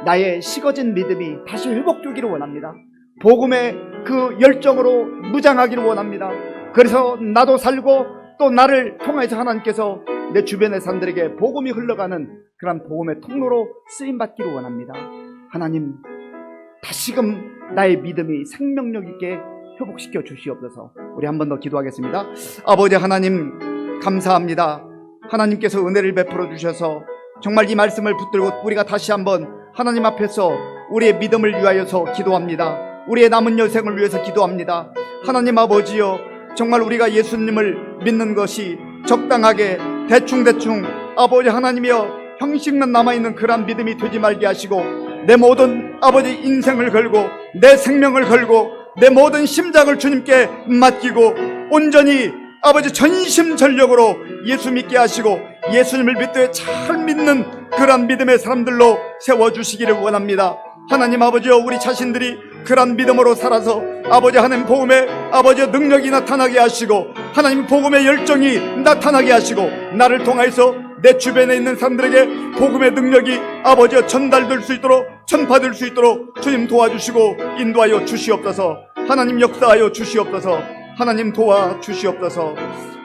나의 식어진 믿음이 다시 회복되기를 원합니다. 복음의 그 열정으로 무장하기를 원합니다. 그래서 나도 살고 또 나를 통해서 하나님께서 내 주변의 사람들에게 복음이 흘러가는 그런 복음의 통로로 쓰임받기를 원합니다. 하나님, 다시금 나의 믿음이 생명력 있게 회복시켜 주시옵소서. 우리 한 번 더 기도하겠습니다. 아버지 하나님, 감사합니다. 하나님께서 은혜를 베풀어 주셔서 정말 이 말씀을 붙들고 우리가 다시 한번 하나님 앞에서 우리의 믿음을 위하여서 기도합니다. 우리의 남은 여생을 위해서 기도합니다. 하나님 아버지여, 정말 우리가 예수님을 믿는 것이 적당하게 대충 아버지 하나님이여 형식만 남아있는 그런 믿음이 되지 말게 하시고, 내 모든 아버지 인생을 걸고 내 생명을 걸고 내 모든 심장을 주님께 맡기고 온전히 아버지 전심전력으로 예수 믿게 하시고 예수님을 믿되 잘 믿는 그런 믿음의 사람들로 세워주시기를 원합니다. 하나님 아버지여, 우리 자신들이 그런 믿음으로 살아서 아버지 하나님 복음의 아버지 능력이 나타나게 하시고 하나님 복음의 열정이 나타나게 하시고 나를 통해서 내 주변에 있는 사람들에게 복음의 능력이 아버지여 전달될 수 있도록, 전파될 수 있도록 주님 도와주시고 인도하여 주시옵소서. 하나님 역사하여 주시옵소서. 하나님 도와주시옵소서.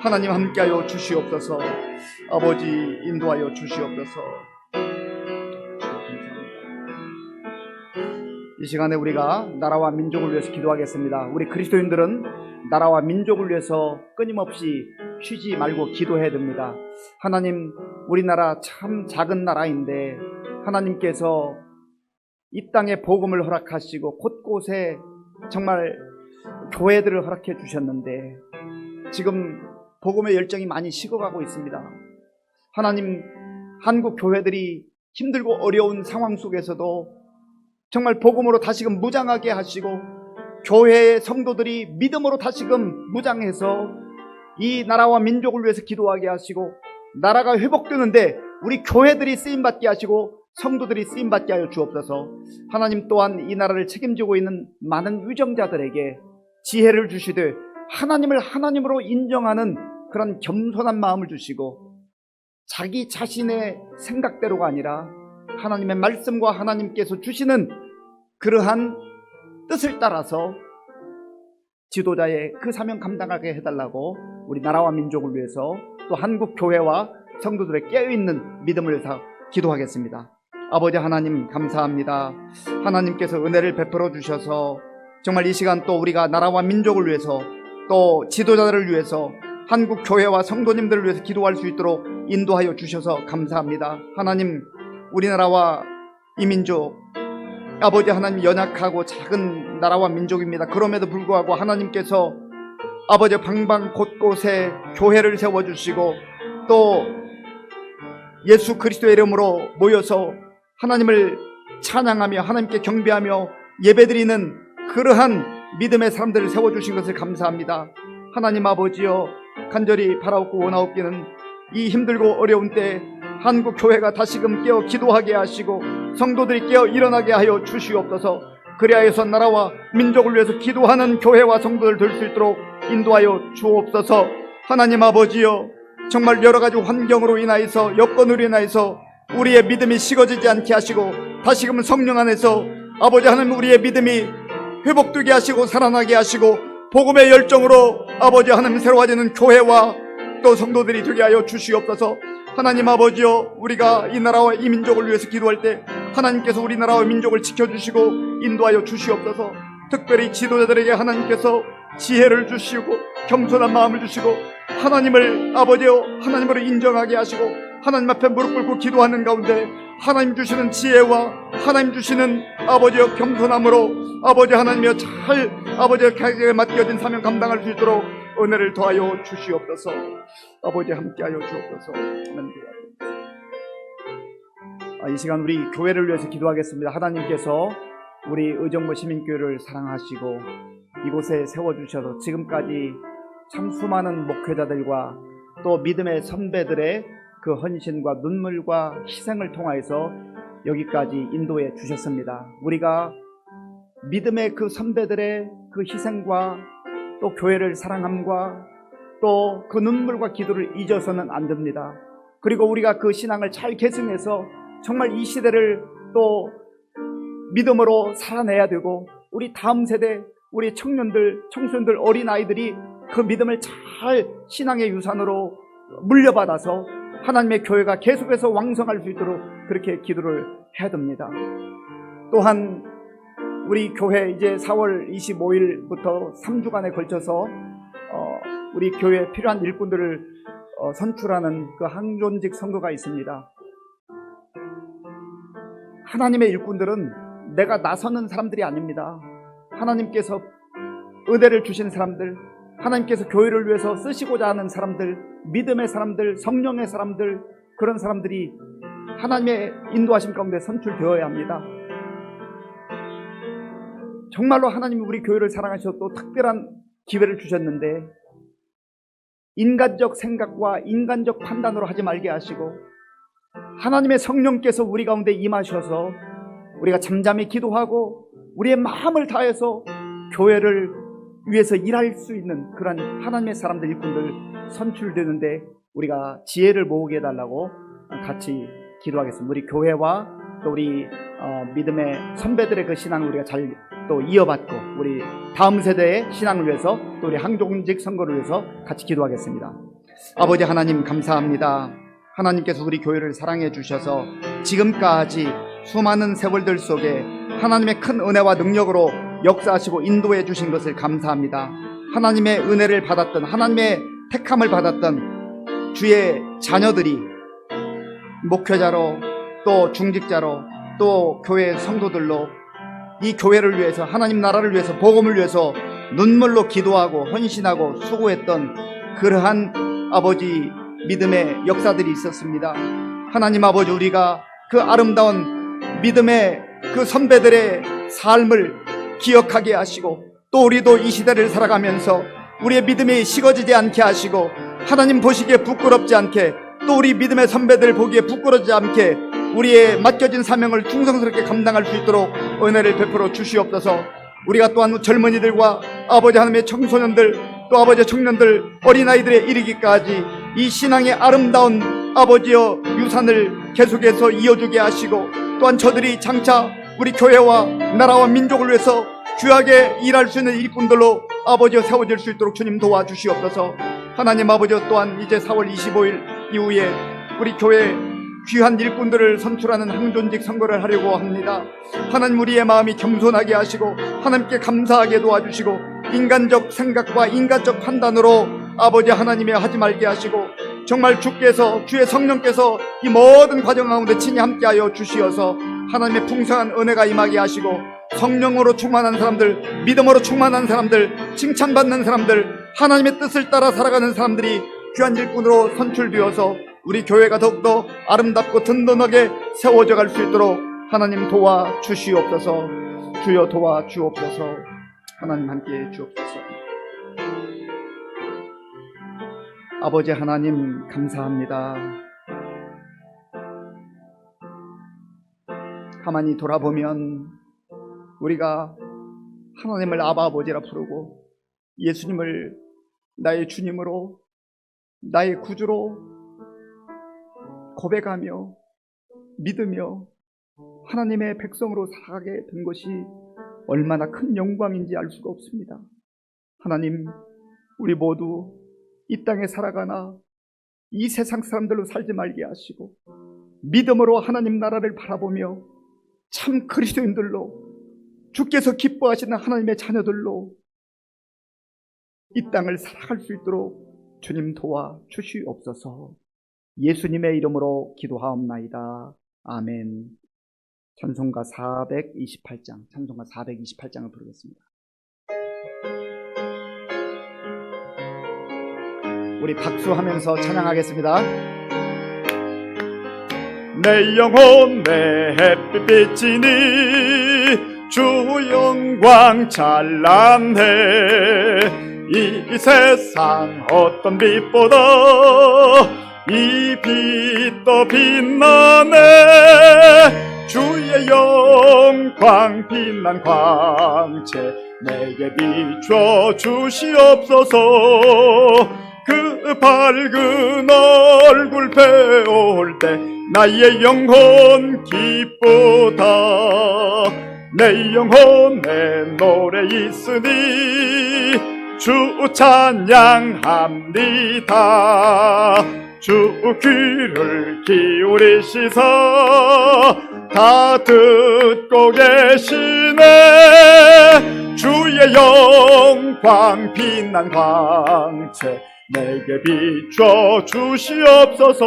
하나님 함께하여 주시옵소서. 아버지 인도하여 주시옵소서. 이 시간에 우리가 나라와 민족을 위해서 기도하겠습니다. 우리 그리스도인들은 나라와 민족을 위해서 끊임없이 쉬지 말고 기도해야 됩니다. 하나님, 우리나라 참 작은 나라인데 하나님께서 이 땅에 복음을 허락하시고 곳곳에 정말 교회들을 허락해 주셨는데 지금 복음의 열정이 많이 식어가고 있습니다. 하나님, 한국 교회들이 힘들고 어려운 상황 속에서도 정말 복음으로 다시금 무장하게 하시고 교회의 성도들이 믿음으로 다시금 무장해서 이 나라와 민족을 위해서 기도하게 하시고 나라가 회복되는데 우리 교회들이 쓰임받게 하시고 성도들이 쓰임받게 하여 주옵소서. 하나님 또한 이 나라를 책임지고 있는 많은 위정자들에게 지혜를 주시되 하나님을 하나님으로 인정하는 그런 겸손한 마음을 주시고 자기 자신의 생각대로가 아니라 하나님의 말씀과 하나님께서 주시는 그러한 뜻을 따라서 지도자의 그 사명 감당하게 해달라고 우리 나라와 민족을 위해서 또 한국 교회와 성도들의 깨어있는 믿음을 위해서 기도하겠습니다. 아버지 하나님 감사합니다. 하나님께서 은혜를 베풀어 주셔서 정말 이 시간 또 우리가 나라와 민족을 위해서 또 지도자들을 위해서 한국 교회와 성도님들을 위해서 기도할 수 있도록 인도하여 주셔서 감사합니다. 하나님, 우리나라와 이 민족 아버지 하나님 연약하고 작은 나라와 민족입니다. 그럼에도 불구하고 하나님께서 아버지 방방 곳곳에 교회를 세워주시고 또 예수 그리스도의 이름으로 모여서 하나님을 찬양하며 하나님께 경배하며 예배드리는 그러한 믿음의 사람들을 세워주신 것을 감사합니다. 하나님 아버지여, 간절히 바라옵고 원하옵기는 이 힘들고 어려운 때에 한국 교회가 다시금 깨어 기도하게 하시고 성도들이 깨어 일어나게 하여 주시옵소서. 그리하여서 나라와 민족을 위해서 기도하는 교회와 성도들 될 수 있도록 인도하여 주옵소서. 하나님 아버지여, 정말 여러가지 환경으로 인하여서 여건으로 인하여서 우리의 믿음이 식어지지 않게 하시고 다시금 성령 안에서 아버지 하나님 우리의 믿음이 회복되게 하시고 살아나게 하시고 복음의 열정으로 아버지 하나님 새로워지는 교회와 또 성도들이 되게 하여 주시옵소서. 하나님 아버지여, 우리가 이 나라와 이 민족을 위해서 기도할 때 하나님께서 우리나라와 민족을 지켜주시고 인도하여 주시옵소서. 특별히 지도자들에게 하나님께서 지혜를 주시고 겸손한 마음을 주시고 하나님을 아버지여 하나님으로 인정하게 하시고 하나님 앞에 무릎 꿇고 기도하는 가운데 하나님 주시는 지혜와 하나님 주시는 아버지여 겸손함으로 아버지 하나님이여 잘 아버지에게 맡겨진 사명 감당할 수 있도록 은혜를 더하여 주시옵소서. 아버지 함께하여 주옵소서. 이 시간 우리 교회를 위해서 기도하겠습니다. 하나님께서 우리 의정부 시민교회를 사랑하시고 이곳에 세워주셔서 지금까지 참 수많은 목회자들과 또 믿음의 선배들의 그 헌신과 눈물과 희생을 통하여서 여기까지 인도해 주셨습니다. 우리가 믿음의 그 선배들의 그 희생과 또 교회를 사랑함과 또 그 눈물과 기도를 잊어서는 안 됩니다. 그리고 우리가 그 신앙을 잘 계승해서 정말 이 시대를 또 믿음으로 살아내야 되고 우리 다음 세대, 우리 청년들, 청소년들, 어린아이들이 그 믿음을 잘 신앙의 유산으로 물려받아서 하나님의 교회가 계속해서 왕성할 수 있도록 그렇게 기도를 해야 됩니다. 또한 우리 교회 이제 4월 25일부터 3주간에 걸쳐서 우리 교회에 필요한 일꾼들을 선출하는 그 항존직 선거가 있습니다. 하나님의 일꾼들은 내가 나서는 사람들이 아닙니다. 하나님께서 은혜를 주신 사람들, 하나님께서 교회를 위해서 쓰시고자 하는 사람들, 믿음의 사람들, 성령의 사람들, 그런 사람들이 하나님의 인도하심 가운데 선출되어야 합니다. 정말로 하나님이 우리 교회를 사랑하셔서 또 특별한 기회를 주셨는데 인간적 생각과 인간적 판단으로 하지 말게 하시고 하나님의 성령께서 우리 가운데 임하셔서 우리가 잠잠히 기도하고 우리의 마음을 다해서 교회를 위해서 일할 수 있는 그런 하나님의 사람들, 일꾼들 선출되는데 우리가 지혜를 모으게 해달라고 같이 기도하겠습니다. 우리 교회와 또 우리 믿음의 선배들의 그 신앙을 우리가 잘 또 이어받고 우리 다음 세대의 신앙을 위해서 또 우리 항존직 선거를 위해서 같이 기도하겠습니다. 아버지 하나님 감사합니다. 하나님께서 우리 교회를 사랑해 주셔서 지금까지 수많은 세월들 속에 하나님의 큰 은혜와 능력으로 역사하시고 인도해 주신 것을 감사합니다. 하나님의 은혜를 받았던, 하나님의 택함을 받았던 주의 자녀들이 목회자로 또 중직자로 또 교회 성도들로 이 교회를 위해서, 하나님 나라를 위해서, 복음을 위해서 눈물로 기도하고 헌신하고 수고했던 그러한 아버지 믿음의 역사들이 있었습니다. 하나님 아버지, 우리가 그 아름다운 믿음의 그 선배들의 삶을 기억하게 하시고 또 우리도 이 시대를 살아가면서 우리의 믿음이 식어지지 않게 하시고 하나님 보시기에 부끄럽지 않게 또 우리 믿음의 선배들 보기에 부끄러지지 않게 우리의 맡겨진 사명을 충성스럽게 감당할 수 있도록 은혜를 베풀어 주시옵소서. 우리가 또한 젊은이들과 아버지 하나님의 청소년들 또 아버지 청년들 어린아이들에 이르기까지 이 신앙의 아름다운 아버지여 유산을 계속해서 이어주게 하시고 또한 저들이 장차 우리 교회와 나라와 민족을 위해서 귀하게 일할 수 있는 일꾼들로 아버지여 세워질 수 있도록 주님 도와주시옵소서. 하나님 아버지여 또한 이제 4월 25일 이후에 우리 교회 귀한 일꾼들을 선출하는 항존직 선거를 하려고 합니다. 하나님 우리의 마음이 겸손하게 하시고 하나님께 감사하게 도와주시고 인간적 생각과 인간적 판단으로 아버지 하나님의 하지 말게 하시고 정말 주께서 주의 성령께서 이 모든 과정 가운데 친히 함께하여 주시어서 하나님의 풍성한 은혜가 임하게 하시고 성령으로 충만한 사람들, 믿음으로 충만한 사람들, 칭찬받는 사람들, 하나님의 뜻을 따라 살아가는 사람들이 귀한 일꾼으로 선출되어서 우리 교회가 더욱더 아름답고 든든하게 세워져 갈 수 있도록 하나님 도와주시옵소서. 주여 도와주옵소서. 하나님 함께해 주옵소서. 아버지 하나님 감사합니다. 가만히 돌아보면 우리가 하나님을 아바 아버지라 부르고 예수님을 나의 주님으로 나의 구주로 고백하며 믿으며 하나님의 백성으로 살아가게 된 것이 얼마나 큰 영광인지 알 수가 없습니다. 하나님, 우리 모두 이 땅에 살아가나 이 세상 사람들로 살지 말게 하시고 믿음으로 하나님 나라를 바라보며 참 그리스도인들로 주께서 기뻐하시는 하나님의 자녀들로 이 땅을 살아갈 수 있도록 주님 도와주시옵소서. 예수님의 이름으로 기도하옵나이다. 아멘. 찬송가 428장, 찬송가 428장을 부르겠습니다. 우리 박수하면서 찬양하겠습니다. 내 영혼 내 햇빛 비치니 주 영광 찬란해. 이 세상 어떤 빛보다 이 빛도 빛나네. 주의 영광 빛난 광채 내게 비춰 주시옵소서. 그 밝은 얼굴 배울 때 나의 영혼 기쁘다. 내 영혼에 노래 있으니 주 찬양합니다. 주 귀를 기울이시사 다 듣고 계시네. 주의 영광 빛난 광채 내게 비춰 주시옵소서.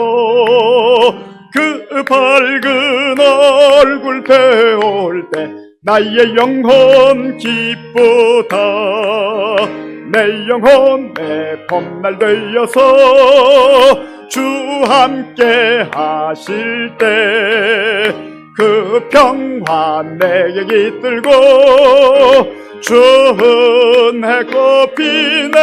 그 밝은 얼굴 배울 때 나의 영혼 기쁘다. 내 영혼 내 봄날 되어서 주 함께 하실 때 그 평화 내게 깃들고 주 은혜 꼽히네.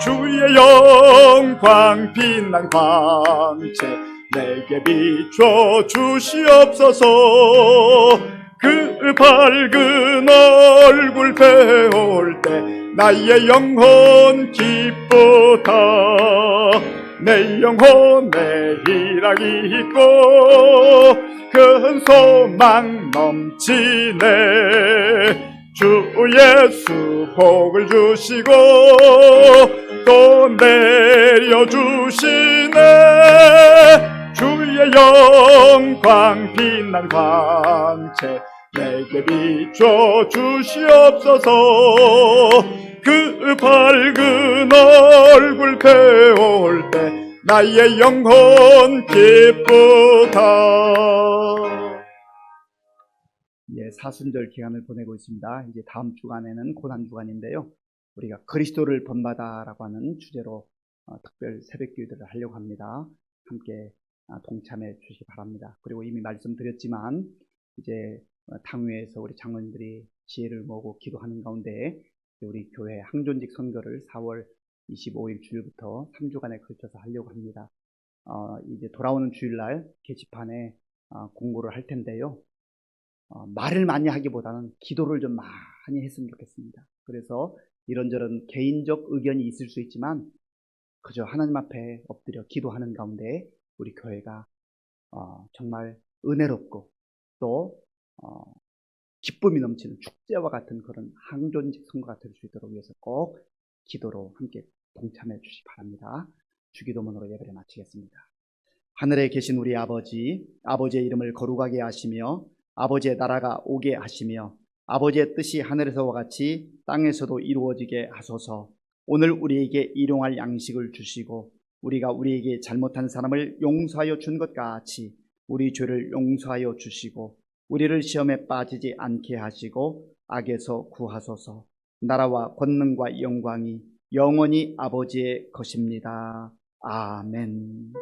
주의 영광 빛난 광채 내게 비춰 주시옵소서. 그 밝은 얼굴 배울 때 나의 영혼 기쁘다. 내 영혼에 희락이 있고 큰 소망 넘치네. 주 예수 복을 주시고 또 내려주시네. 주의 영광 빛난 광채 내게 비춰 주시옵소서. 그 밝은 얼굴 배울 때 나의 영혼 기쁘다. 예, 사순절 기간을 보내고 있습니다. 이제 다음 주간에는 고난 주간인데요. 우리가 그리스도를 본받아라고 하는 주제로 특별 새벽 기도를 하려고 합니다. 함께 동참해 주시기 바랍니다. 그리고 이미 말씀드렸지만 이제 당회에서 우리 장로님들이 지혜를 모으고 기도하는 가운데 우리 교회 항존직 선교를 4월 25일 주일부터 3주간에 걸쳐서 하려고 합니다. 이제 돌아오는 주일날 게시판에 공고를 할 텐데요. 말을 많이 하기보다는 기도를 좀 많이 했으면 좋겠습니다. 그래서 이런저런 개인적 의견이 있을 수 있지만 그저 하나님 앞에 엎드려 기도하는 가운데 우리 교회가 정말 은혜롭고 또 기쁨이 넘치는 축제와 같은 그런 항존직 선거가 될 수 있도록 위해서 꼭 기도로 함께 동참해 주시기 바랍니다. 주기도문으로 예배를 마치겠습니다. 하늘에 계신 우리 아버지, 아버지의 이름을 거룩하게 하시며 아버지의 나라가 오게 하시며 아버지의 뜻이 하늘에서와 같이 땅에서도 이루어지게 하소서. 오늘 우리에게 일용할 양식을 주시고 우리가 우리에게 잘못한 사람을 용서하여 준 것 같이 우리 죄를 용서하여 주시고 우리를 시험에 빠지지 않게 하시고 악에서 구하소서. 나라와 권능과 영광이 영원히 아버지의 것입니다. 아멘.